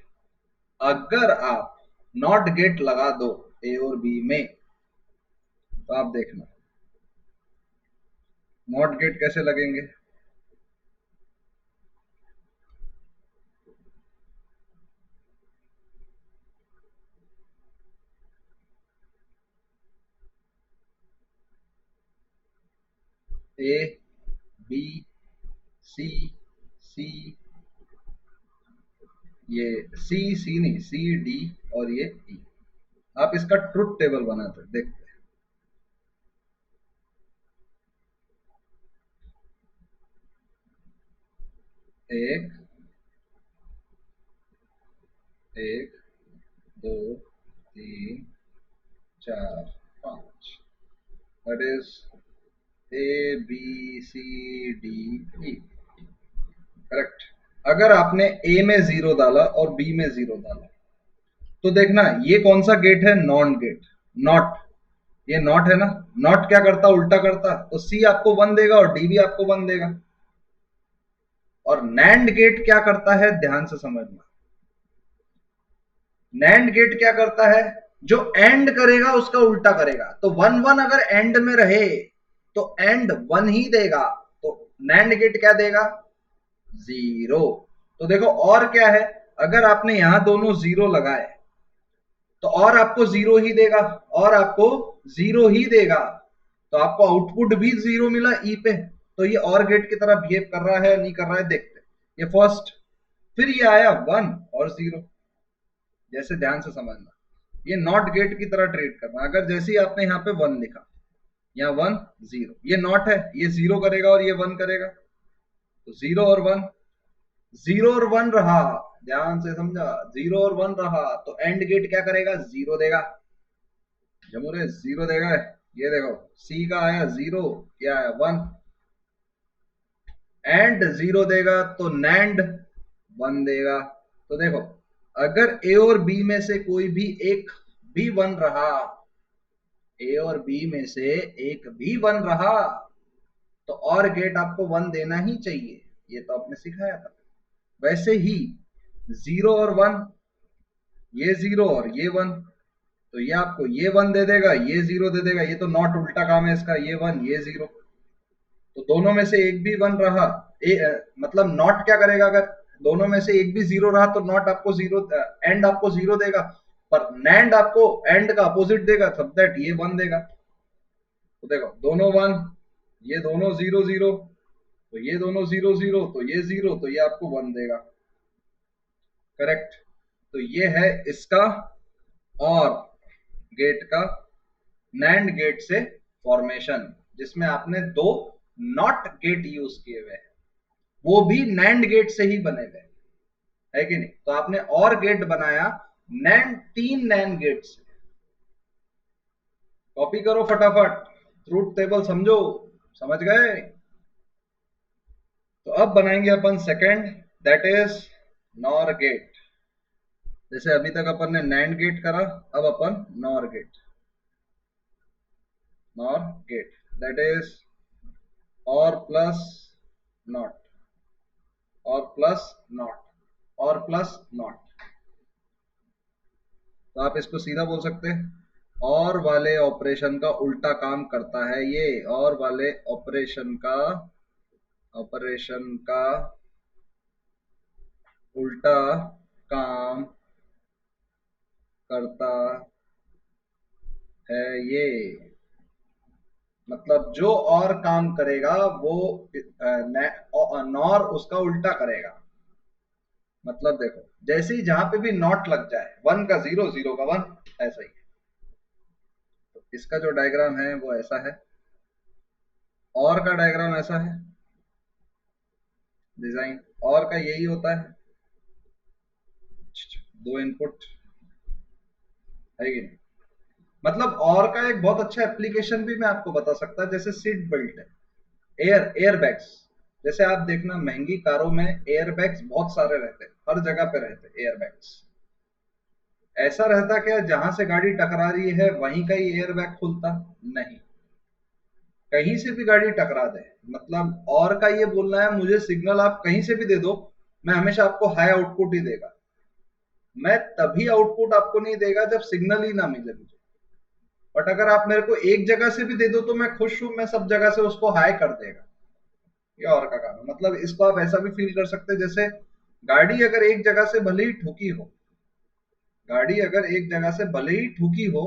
अगर आप नॉट गेट लगा दो ए और बी में, तो आप देखना नॉट गेट कैसे लगेंगे। ए बी सी, सी, ये सी, सी नहीं, सी डी और ये ई। आप इसका ट्रुथ टेबल बनाते देखते हैं। एक, एक, दो, तीन, चार, पांच। That is A B C D E. Correct. अगर आपने ए में जीरो डाला और बी में जीरो डाला, तो देखना ये कौन सा गेट है, नॉन गेट, नॉट। ये नॉट है ना, नॉट क्या करता, उल्टा करता, तो सी आपको वन देगा और डी भी आपको वन देगा। और नैंड गेट क्या करता है, ध्यान से समझना। नैंड गेट क्या करता है, जो एंड करेगा उसका उल्टा करेगा। तो वन वन अगर एंड में रहे तो एंड वन ही देगा। तो नैंड गेट क्या देगा, जीरो। तो देखो और क्या है, अगर आपने यहां दोनों जीरो लगाए तो और आपको जीरो ही देगा, और आपको जीरो ही देगा। तो आपको आउटपुट भी जीरो मिला ई पे। तो ये और गेट की तरह बिहेव कर रहा है नहीं कर रहा है, देखते। ये फर्स्ट, फिर ये आया वन और जीरो। जैसे ध्यान से समझना, ये नॉट गेट की तरह ट्रीट करना। अगर जैसे ही आपने यहाँ पे वन लिखा, यहाँ वन जीरो, ये नॉट है, ये जीरो करेगा और ये वन करेगा। तो जीरो और वन, जीरो और वन रहा, ध्यान से समझा, जीरो और वन रहा, तो एंड गेट क्या करेगा, जीरो देगा। जमूरे जीरो देगा। ये देखो सी का आया जीरो, क्या आया वन। एंड जीरो देगा तो नैंड वन देगा। तो देखो अगर ए और बी में से कोई भी एक भी वन रहा, ए और बी में से एक भी वन रहा, तो और गेट आपको वन देना ही चाहिए। ये तो आपने सिखाया था। वैसे ही जीरो और वन, ये जीरो और ये वन, तो ये आपको ये वन दे देगा, ये जीरो दे देगा। ये तो नॉट उल्टा काम है इसका, ये वन ये जीरो। तो दोनों में से एक भी वन रहा, मतलब नॉट क्या करेगा, अगर दोनों में से एक भी जीरो रहा तो नॉट आपको जीरो, एंड आपको जीरो देगा। पर नैंड आपको एंड का अपोजिट देगा, सब दैट ये वन देगा। तो देखो दोनों वन, ये दोनों जीरो जीरो, तो ये दोनों जीरो जीरो, तो ये जीरो, तो ये आपको वन देगा। करेक्ट। तो ये है इसका और गेट का, नैंड गेट से फॉर्मेशन, जिसमें आपने दो नॉट गेट यूज किए हुए हैं, वो भी नैंड गेट से ही बने हुए, है कि नहीं। तो आपने और गेट बनाया नैंड, तीन नैंड गेट से। कॉपी करो फटाफट, ट्रूथ टेबल समझो, समझ गए। तो अब बनाएंगे अपन second, that is NOR gate. जैसे अभी तक अपन ने नैंड गेट करा, अब अपन NOR gate. NOR gate that is OR plus NOT, OR plus NOT, OR plus NOT. तो आप इसको सीधा बोल सकते हैं, और वाले ऑपरेशन का उल्टा काम करता है ये, और वाले ऑपरेशन का उल्टा काम करता है ये। मतलब जो और काम करेगा वो नॉर उसका उल्टा करेगा। मतलब देखो जैसे ही जहां पे भी नॉट लग जाए, वन का जीरो, जीरो का वन, ऐसा ही। तो इसका जो डायग्राम है वो ऐसा है, और का डायग्राम ऐसा है, डिजाइन और का यही होता है, दो इनपुट, है कि नहीं। मतलब और का एक बहुत अच्छा एप्लीकेशन भी मैं आपको बता सकता, जैसे सीट बेल्ट है। एयर बैग्स, जैसे आप देखना महंगी कारों में एयर बैग्स बहुत सारे रहते हैं, हर जगह पे रहते हैं एयर बैग्स। ऐसा रहता क्या जहां से गाड़ी टकरा रही है वहीं का ही एयर बैग खुलता? नहीं, कहीं से भी गाड़ी टकरा दे, मतलब और का ये बोलना है मुझे सिग्नल आप कहीं से भी दे दो, मैं हमेशा आपको हाई आउटपुट ही देगा। मैं तभी आउटपुट आपको नहीं देगा जब सिग्नल ही ना मिले मुझे। बट अगर आप मेरे को एक जगह से भी दे दो तो मैं खुश हूं, मैं सब जगह से उसको हाई कर देगा। ये और का काम है, मतलब इसको आप ऐसा भी फील कर सकते हैं जैसे गाड़ी अगर एक जगह से भले ही ठुकी हो, गाड़ी अगर एक जगह से भले ही ठुकी हो,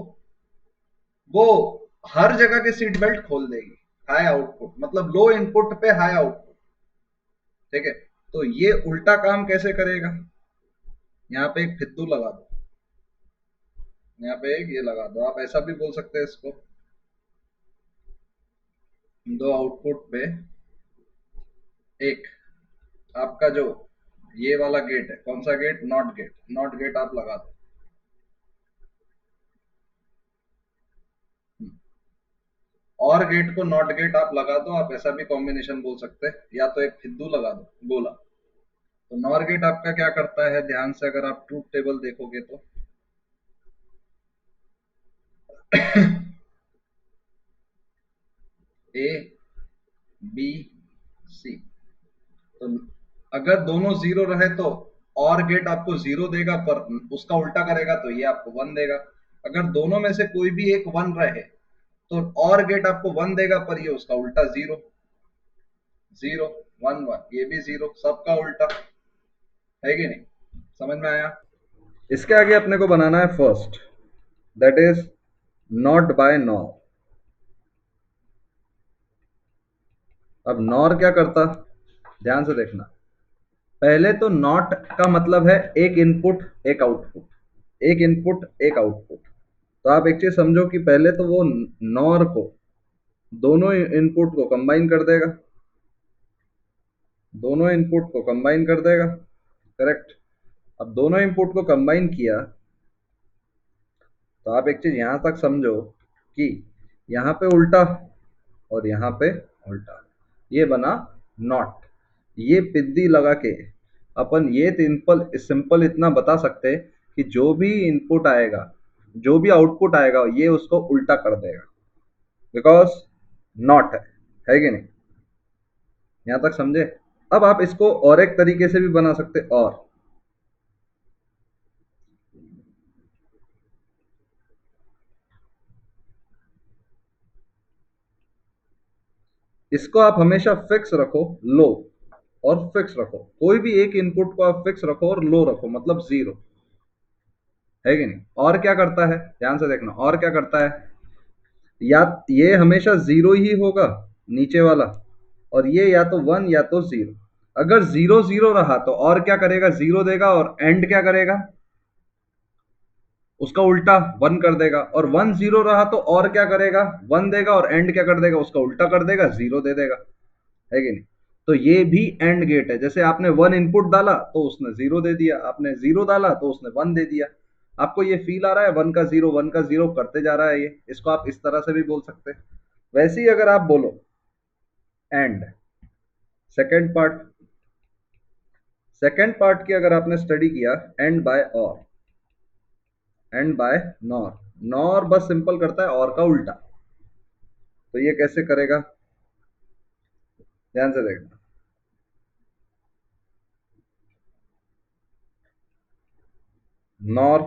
वो हर जगह के सीट बेल्ट खोल देगी। हाई आउटपुट मतलब लो इनपुट पे हाई आउटपुट। ठीक है, तो ये उल्टा काम कैसे करेगा? यहाँ पे एक फिद्दू लगा दो, यहाँ पे एक ये लगा दो, आप ऐसा भी बोल सकते हैं इसको, दो आउटपुट पे एक आपका जो ये वाला गेट है, कौन सा gate? Not gate, not gate आप लगा दो। और गेट को नॉट गेट आप लगा दो, आप ऐसा भी कॉम्बिनेशन बोल सकते हैं, या तो एक फिद्दू लगा दो गोला। तो नॉर गेट आपका क्या करता है, ध्यान से अगर आप ट्रूथ टेबल देखोगे तो ए बी सी, तो अगर दोनों जीरो रहे तो और गेट आपको जीरो देगा, पर उसका उल्टा करेगा तो ये आपको वन देगा। अगर दोनों में से कोई भी एक वन रहे तो और गेट आपको वन देगा, पर ये उसका उल्टा जीरो, जीरो वन वन, ये भी जीरो, सबका उल्टा। है कि नहीं? समझ में आया? इसके आगे अपने को बनाना है first, that is not by NOR. अब नॉर क्या करता, ध्यान से देखना। पहले तो नॉट का मतलब है एक इनपुट एक आउटपुट, एक इनपुट एक आउटपुट। तो आप एक चीज समझो कि पहले तो वो नॉर को दोनों इनपुट को कंबाइन कर देगा, दोनों इनपुट को कंबाइन कर देगा, करेक्ट। अब दोनों इनपुट को कंबाइन किया तो आप एक चीज यहां तक समझो कि यहां पे उल्टा और यहां पे उल्टा, ये बना नॉट। ये पिद्दी लगा के अपन ये सिंपल सिंपल इतना बता सकते हैं कि जो भी इनपुट आएगा, जो भी आउटपुट आएगा, ये उसको उल्टा कर देगा, बिकॉज नॉट है कि नहीं? यहां तक समझे? अब आप इसको और एक तरीके से भी बना सकते, और इसको आप हमेशा फिक्स रखो, लो और फिक्स रखो, कोई भी एक इनपुट को आप फिक्स रखो और लो रखो, मतलब जीरो। है कि नहीं? और क्या करता है, ध्यान से देखना, और क्या करता है, या ये हमेशा जीरो ही होगा नीचे वाला, और ये या तो वन या तो जीरो। अगर जीरो जीरो रहा तो और क्या करेगा, जीरो देगा, और एंड क्या करेगा, उसका उल्टा वन कर देगा। और वन जीरो रहा तो और क्या करेगा, वन देगा, और एंड क्या कर देगा, उसका उल्टा कर देगा, जीरो दे देगा। है कि नहीं? तो ये भी एंड गेट है, जैसे आपने वन इनपुट डाला तो उसने जीरो दे दिया, आपने जीरो डाला तो उसने वन दे दिया। आपको ये फील आ रहा है वन का जीरो, वन का जीरो करते जा रहा है ये, इसको आप इस तरह से भी बोल सकते हैं। वैसे ही अगर आप बोलो and, second part, second part की अगर आपने स्टडी किया, एंड बाय और, एंड बाय नॉर, नॉर बस सिंपल करता है और का उल्टा। तो ये कैसे करेगा, ध्यान से देखना। नॉर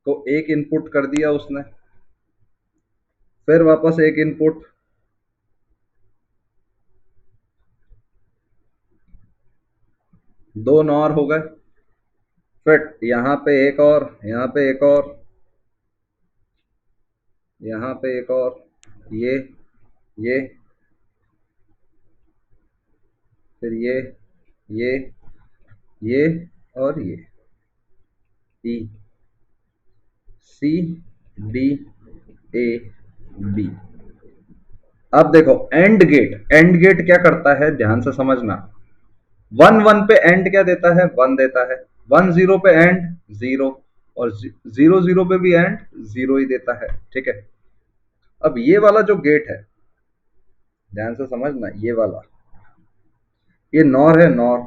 को एक इनपुट कर दिया उसने, फिर वापस एक इनपुट, दो नॉर हो गए, फिर यहाँ पे एक और, यहाँ पे एक और, यहाँ पे एक और, ये फिर ये ये और ये, ई सी डी ए बी। अब देखो एंड गेट, एंड गेट क्या करता है, ध्यान से समझना। वन वन पे एंड क्या देता है, वन देता है। वन जीरो पे एंड जीरो, और जीरो जीरो पे भी एंड जीरो ही देता है। ठीक है, अब ये वाला जो गेट है, ध्यान से समझना, ये वाला, ये नॉर है, नॉर।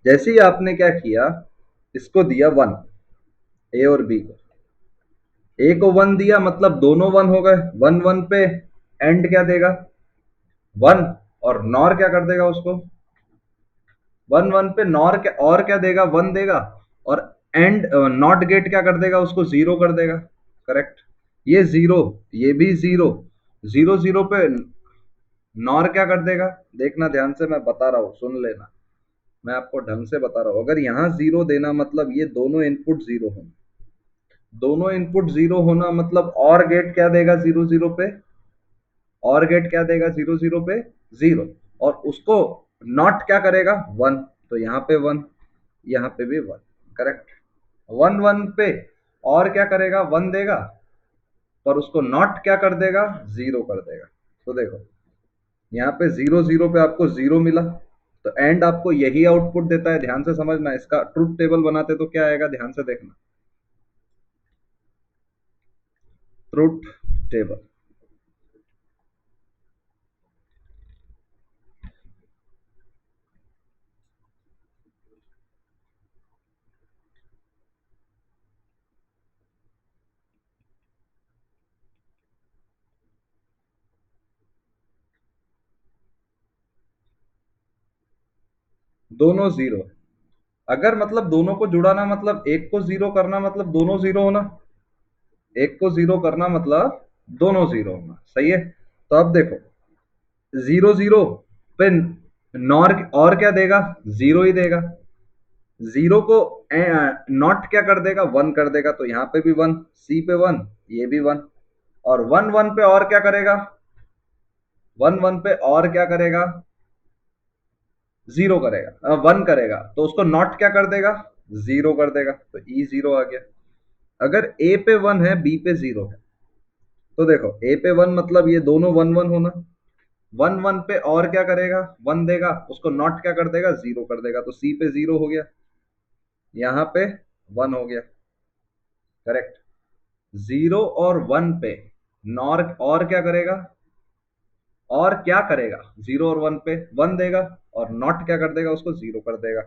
जैसे ही आपने क्या किया, इसको दिया वन, ए और बी को, ए को वन दिया मतलब दोनों वन हो गए, वन वन पे एंड क्या देगा, वन, और नॉर क्या कर देगा उसको, वन वन पे नॉर क्या, और क्या देगा, वन देगा, और एंड नॉट गेट क्या कर देगा, उसको जीरो कर देगा। करेक्ट, ये जीरो, ये भी जीरो, जीरो जीरो पे नॉर क्या कर देगा, देखना ध्यान से, मैं बता रहा हूँ, सुन लेना, मैं आपको ढंग से बता रहा हूँ। अगर यहाँ जीरो देना मतलब ये दोनों इनपुट जीरो होना, दोनों इनपुट जीरो होना मतलब और गेट क्या देगा जीरो जीरो पे, और गेट क्या देगा जीरो जीरो पे, जीरो, और उसको नॉट क्या करेगा, वन, तो यहाँ पे वन, यहाँ पे भी वन। करेक्ट, वन वन पे और क्या करेगा, वन देगा, पर उसको नॉट क्या कर देगा, जीरो कर देगा। तो देखो यहाँ पे जीरो जीरो पे आपको जीरो मिला, तो एंड आपको यही आउटपुट देता है। ध्यान से समझना, इसका ट्रुथ टेबल बनाते तो क्या आएगा, ध्यान से देखना, ट्रुथ टेबल, दोनों जीरो, अगर मतलब दोनों को जुड़ाना मतलब एक को जीरो करना मतलब दोनों जीरो होना, एक को जीरो करना मतलब दोनों जीरो होना, सही है। तो अब देखो, जीरो जीरो पे नॉर और क्या देगा, जीरो ही देगा, जीरो को नॉट क्या कर देगा, वन कर देगा, तो यहाँ पे भी वन, सी पे वन, ये भी वन, और वन वन पे और क्या करेगा, वन वन पे और क्या करेगा, जीरो करेगा, वन करेगा, तो उसको नॉट क्या कर देगा, जीरो कर देगा, तो ई जीरो आ गया। अगर ए पे वन है, बी पे जीरो है, तो देखो ए पे वन मतलब ये दोनों वन वन होना, वन वन पे और क्या करेगा, वन देगा, उसको नॉट क्या कर देगा, जीरो कर देगा, तो सी पे जीरो हो गया, यहाँ पे वन हो गया। करेक्ट, जीरो और वन पे नॉर और क्या करेगा, और क्या करेगा, जीरो और वन पे वन देगा, और नॉट क्या कर देगा, उसको जीरो कर देगा,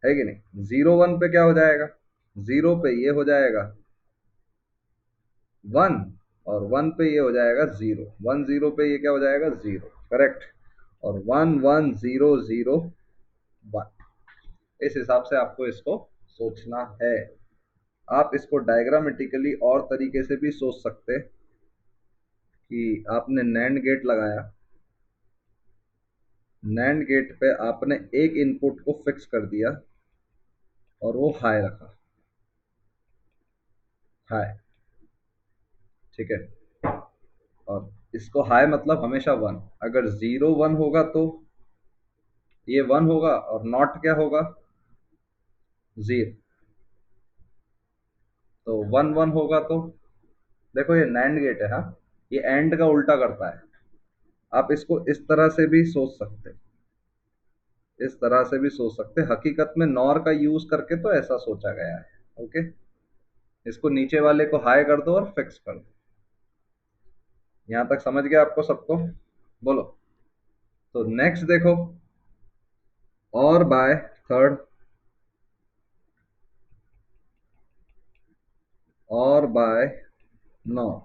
है कि नहीं। जीरो वन पे क्या हो जाएगा, जीरो पे ये हो जाएगा वन, और वन पे ये हो जाएगा जीरो, वन जीरो पे ये क्या हो जाएगा, जीरो। करेक्ट, और one one zero zero one, इस हिसाब से आपको इसको सोचना है। आप इसको डायग्रामेटिकली और तरीके से भी सोच सकते कि आपने नैंड गेट लगाया, नैंड गेट पे आपने एक इनपुट को फिक्स कर दिया और वो हाई रखा, हाई, ठीक है, और इसको हाई मतलब हमेशा वन, अगर जीरो वन होगा तो ये वन होगा, और नॉट क्या होगा, जीरो, तो वन वन होगा तो, देखो ये नैंड गेट है, हाँ, ये एंड का उल्टा करता है। आप इसको इस तरह से भी सोच सकते, इस तरह से भी सोच सकते, हकीकत में नॉर का यूज करके तो ऐसा सोचा गया है। ओके, इसको नीचे वाले को हाई कर दो और फिक्स कर दो। यहां तक समझ गया आपको सबको, बोलो। तो नेक्स्ट देखो, और बाय थर्ड, और बाय नॉर,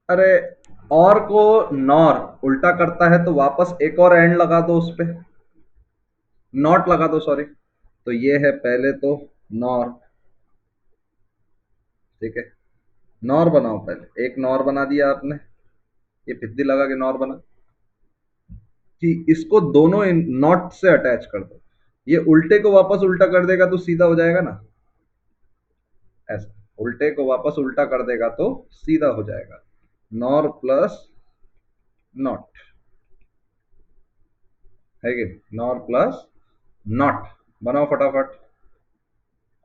अरे और को नॉर उल्टा करता है तो वापस एक और एंड लगा दो उस पे, नॉट लगा दो, सॉरी। तो ये है पहले तो नॉर, ठीक है, नॉर बनाओ, पहले एक नॉर बना दिया आपने, ये फिद्दी लगा के नॉर बना, कि इसको दोनों नॉट से अटैच कर दो, ये उल्टे को वापस उल्टा कर देगा तो सीधा हो जाएगा ना, ऐसा, उल्टे को वापस उल्टा कर देगा तो सीधा हो जाएगा, नॉर प्लस नॉट, है कि नॉर प्लस नॉट, बनाओ फटाफट,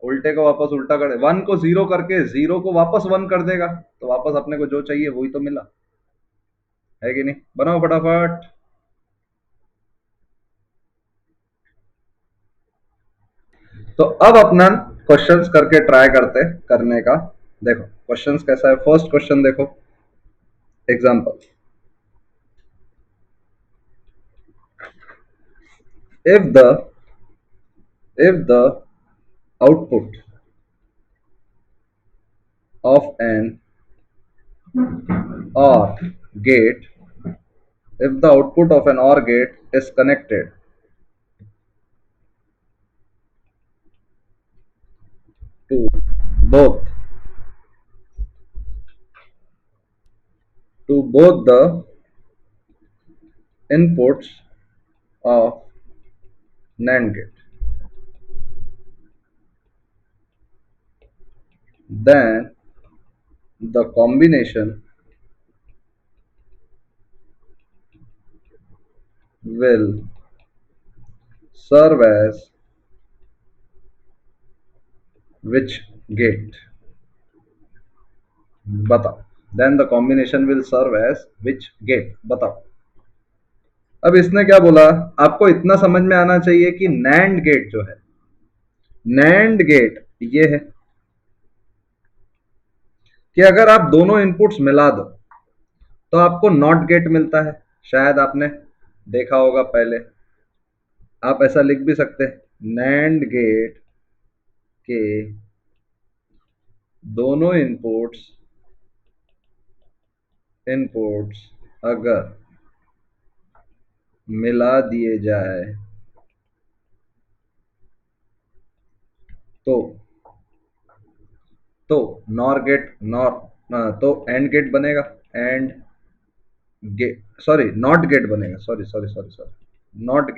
उल्टे को वापस उल्टा कर, वन को जीरो करके जीरो को वापस वन कर देगा, तो वापस अपने को जो चाहिए वही तो मिला, है कि नहीं, बनाओ फटाफट। तो अब अपना क्वेश्चंस करके ट्राई करते करने का, देखो क्वेश्चंस कैसा है, फर्स्ट क्वेश्चन देखो, example, if the output of an OR gate if the output of an OR gate is connected to both the inputs of NAND gate, then the combination will serve as which gate? बताओ. Then the combination will serve as which gate? बताओ. अब इसने क्या बोला, आपको इतना समझ में आना चाहिए कि NAND गेट जो है, NAND गेट ये है कि अगर आप दोनों इनपुट्स मिला दो तो आपको नॉट गेट मिलता है. शायद आपने देखा होगा पहले. आप ऐसा लिख भी सकते हैं, NAND गेट के दोनों इनपुट्स अगर मिला दिए जाए तो नॉर गेट तो एंड गेट बनेगा. And gate sorry not gate बनेगा. सॉरी नॉट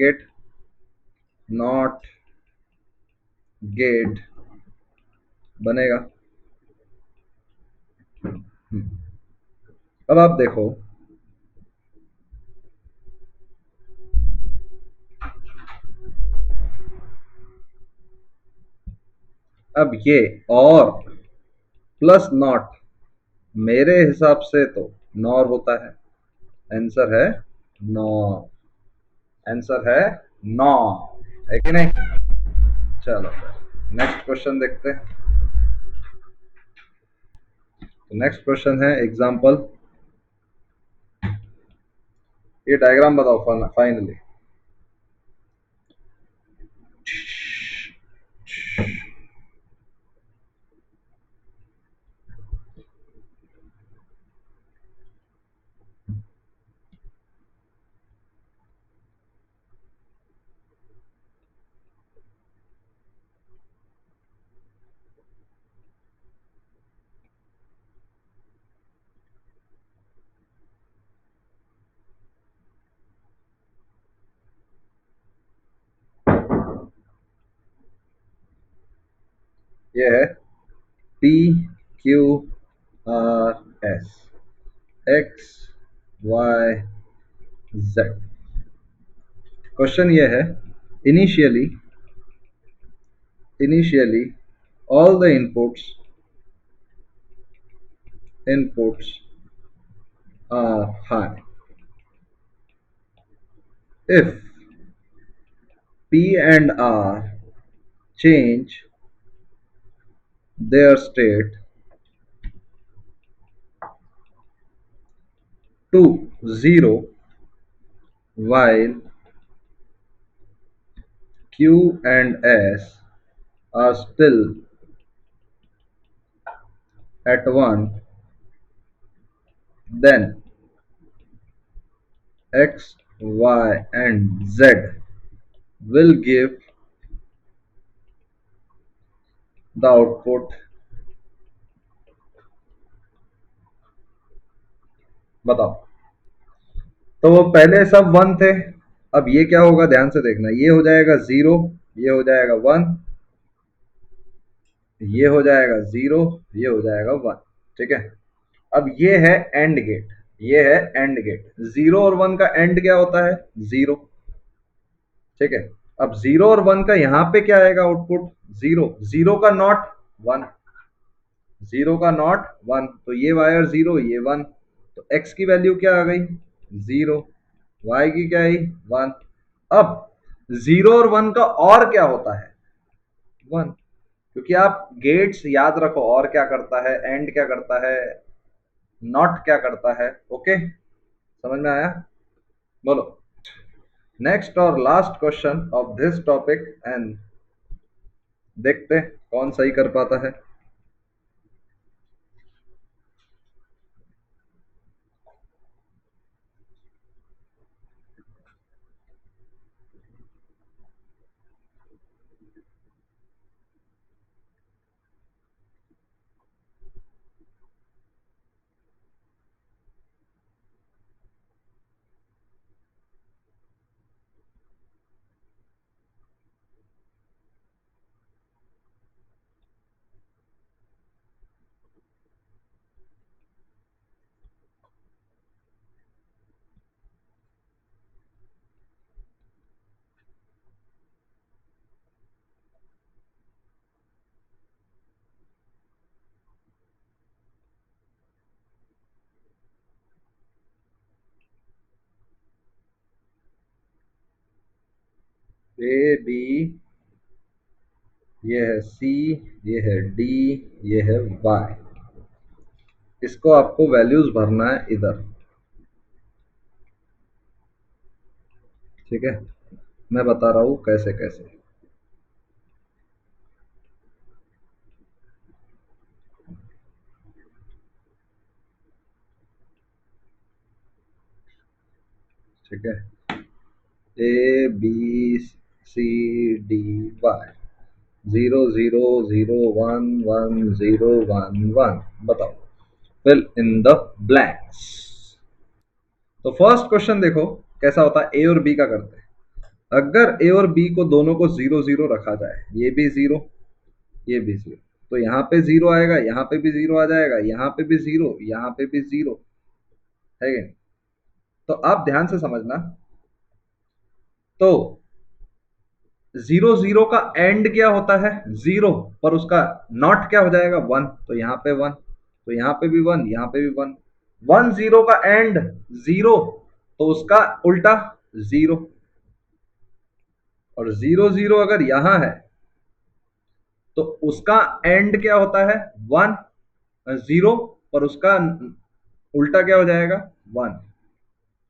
गेट बनेगा. अब आप देखो, अब ये और प्लस नॉट मेरे हिसाब से तो नॉर होता है. आंसर है नॉर. आंसर है नॉर, है कि नहीं? चलो नेक्स्ट क्वेश्चन देखते हैं. नेक्स्ट क्वेश्चन है एग्जाम्पल. ये डायग्राम बताओ फाइनली. ये है P Q R S X Y Z. Question ये है, initially all the inputs are high. If P and R change their state to 0 while Q and S are still at 1, then X, Y and Z will give the output. बताओ. तो वो पहले सब 1 थे. अब ये क्या होगा, ध्यान से देखना. ये हो जाएगा 0, ये हो जाएगा 1, ये हो जाएगा 0, ये हो जाएगा 1. ठीक है. अब ये है एंड गेट. ये है एंड गेट. 0 और 1 का एंड क्या होता है? 0. ठीक है. अब 0 और 1 का यहां पे क्या आएगा आउटपुट? 0. 0 का नॉट 1, 0 का नॉट 1, तो ये वायर 0, ये 1, तो x की वैल्यू क्या आ गई? 0. y की क्या आई? 1. अब 0 और 1 का और क्या होता है? 1. क्योंकि आप गेट्स याद रखो, और क्या करता है, एंड क्या करता है, नॉट क्या करता है. ओके, समझ में आया? बोलो. नेक्स्ट और last question of this topic, and देखते हैं कौन सही कर पाता है। ए बी, ये है सी, ये है डी, ये है वाई। इसको आपको वैल्यूज भरना है इधर, ठीक है। मैं बता रहा हूं कैसे कैसे। ठीक है, A B C D Y, 0 0 0 1 1 0 1 1। बताओ, फिल इन द ब्लैंक्स। तो फर्स्ट क्वेश्चन देखो कैसा होता है, ए और बी का करते हैं। अगर ए और बी को दोनों को 0 0 रखा जाए, ये भी 0, ये भी 0, तो यहाँ पे 0 आएगा, यहाँ पे भी 0 आ जाएगा, यहाँ पे भी 0, यहाँ पे भी 0, है कि नहीं? तो आप ध्यान से समझना। तो 0 0 का एंड क्या होता है? 0, पर उसका नॉट क्या हो जाएगा? 1। तो यहाँ पे 1, तो यहाँ पे भी 1, यहाँ पे भी 1। 1 0 का एंड 0, तो उसका उल्टा 0। और 0 0 अगर यहां है तो उसका एंड क्या होता है? 1 0, पर उसका उल्टा क्या हो जाएगा? 1।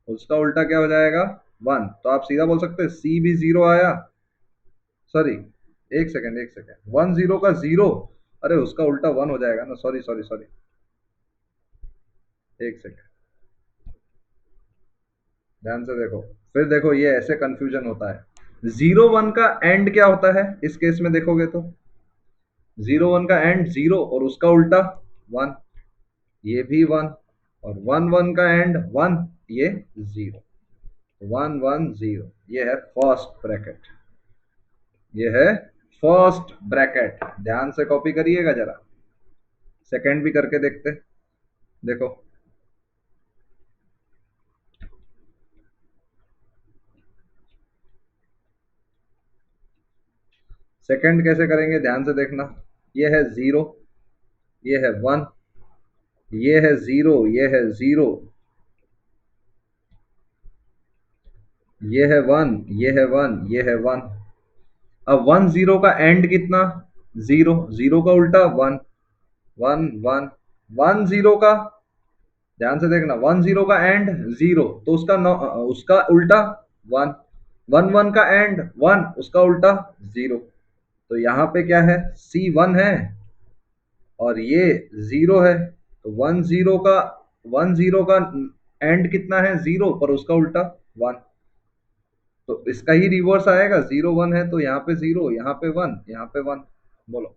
उसका उल्टा क्या हो जाएगा? 1। तो आप सीधा बोल सकते हैं सी भी 0 आया। सॉरी, एक सेकेंड एक सेकेंड, 1 0 का 0, अरे उसका उल्टा 1 हो जाएगा ना। सॉरी सॉरी सॉरी, एक सेकेंड, ध्यान से देखो। फिर देखो, ये ऐसे कंफ्यूजन होता है। 0 1 का एंड क्या होता है इस केस में देखोगे तो? 0 1 का एंड 0 और उसका उल्टा 1, ये भी 1। और 1 1 का एंड 1, ये 0। 1 1 0, ये है फर्स्ट ब्रैकेट, ये है फर्स्ट ब्रैकेट। ध्यान से कॉपी करिएगा जरा। सेकंड भी करके देखते, देखो। सेकंड कैसे करेंगे ध्यान से देखना। ये है 0, ये है 1, ये है 0, ये है 0, ये है 1, ये है 1, ये है 1। अब 1 0 का एंड कितना? 0, 0 का उल्टा 1, 1 1। 1 0 का, ध्यान से देखना, 1 0 का एंड 0, तो उसका उसका उल्टा 1। 1 1 का एंड 1, उसका उल्टा 0। तो यहाँ पे क्या है? सी 1 है और ये 0 है। तो 1 0 का, 1 0 का एंड कितना है? 0, पर उसका उल्टा 1। तो इसका ही रिवर्स आएगा। 0 1 है तो यहाँ पे 0, यहाँ पे 1, यहाँ पे 1। बोलो।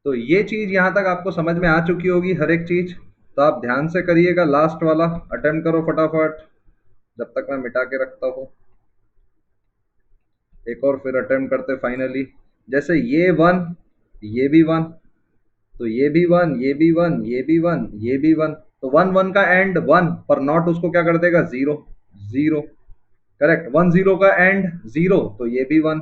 तो ये चीज यहाँ तक आपको समझ में आ चुकी होगी, हर एक चीज। तो आप ध्यान से करिएगा, लास्ट वाला अटेम्प्ट करो फटाफट, जब तक मैं मिटा के रखता हूँ। एक और फिर अटेम्प्ट करते फाइनली। जैसे ये 1, ये भी 1, तो ये भी 1, ये भी 1, ये भी 1, ये भी 1। तो 1 1 का एंड 1, पर नॉट उसको क्या कर देगा? 0 0। करेक्ट। 1 0 का एंड 0, तो ये भी 1।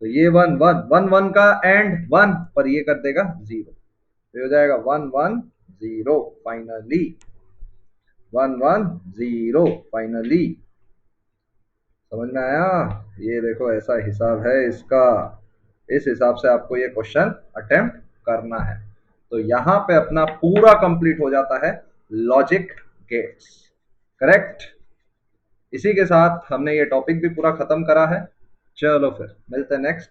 तो ये 1 1, 1 1 का एंड 1, पर ये कर देगा 0। तो हो जाएगा 1 1 0 फाइनली, 1 1 0 फाइनली। समझ में आया? ये देखो ऐसा हिसाब है इसका। इस हिसाब से आपको ये क्वेश्चन अटेम्प्ट करना है। तो यहाँ पे अपना पूरा कंप्लीट हो जाता है लॉजिक गेट्स। करेक्ट। इसी के साथ हमने ये टॉपिक भी पूरा खत्म करा है। चलो फिर मिलते हैं नेक्स्ट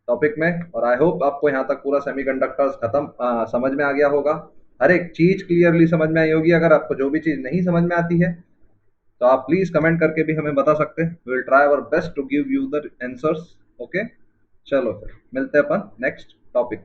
टॉपिक में, और आई होप आपको यहाँ तक पूरा सेमीकंडक्टर्स खत्म समझ में आ गया होगा। हर एक चीज क्लियरली समझ में आई होगी। अगर आपको जो भी चीज नहीं समझ में आती है तो आप प्लीज कमेंट करके भी हमें बता सकते हैं। We will try our best to give you the answers. Okay, चलो फिर मिलते हैं अपन नेक्स्ट टॉपिक।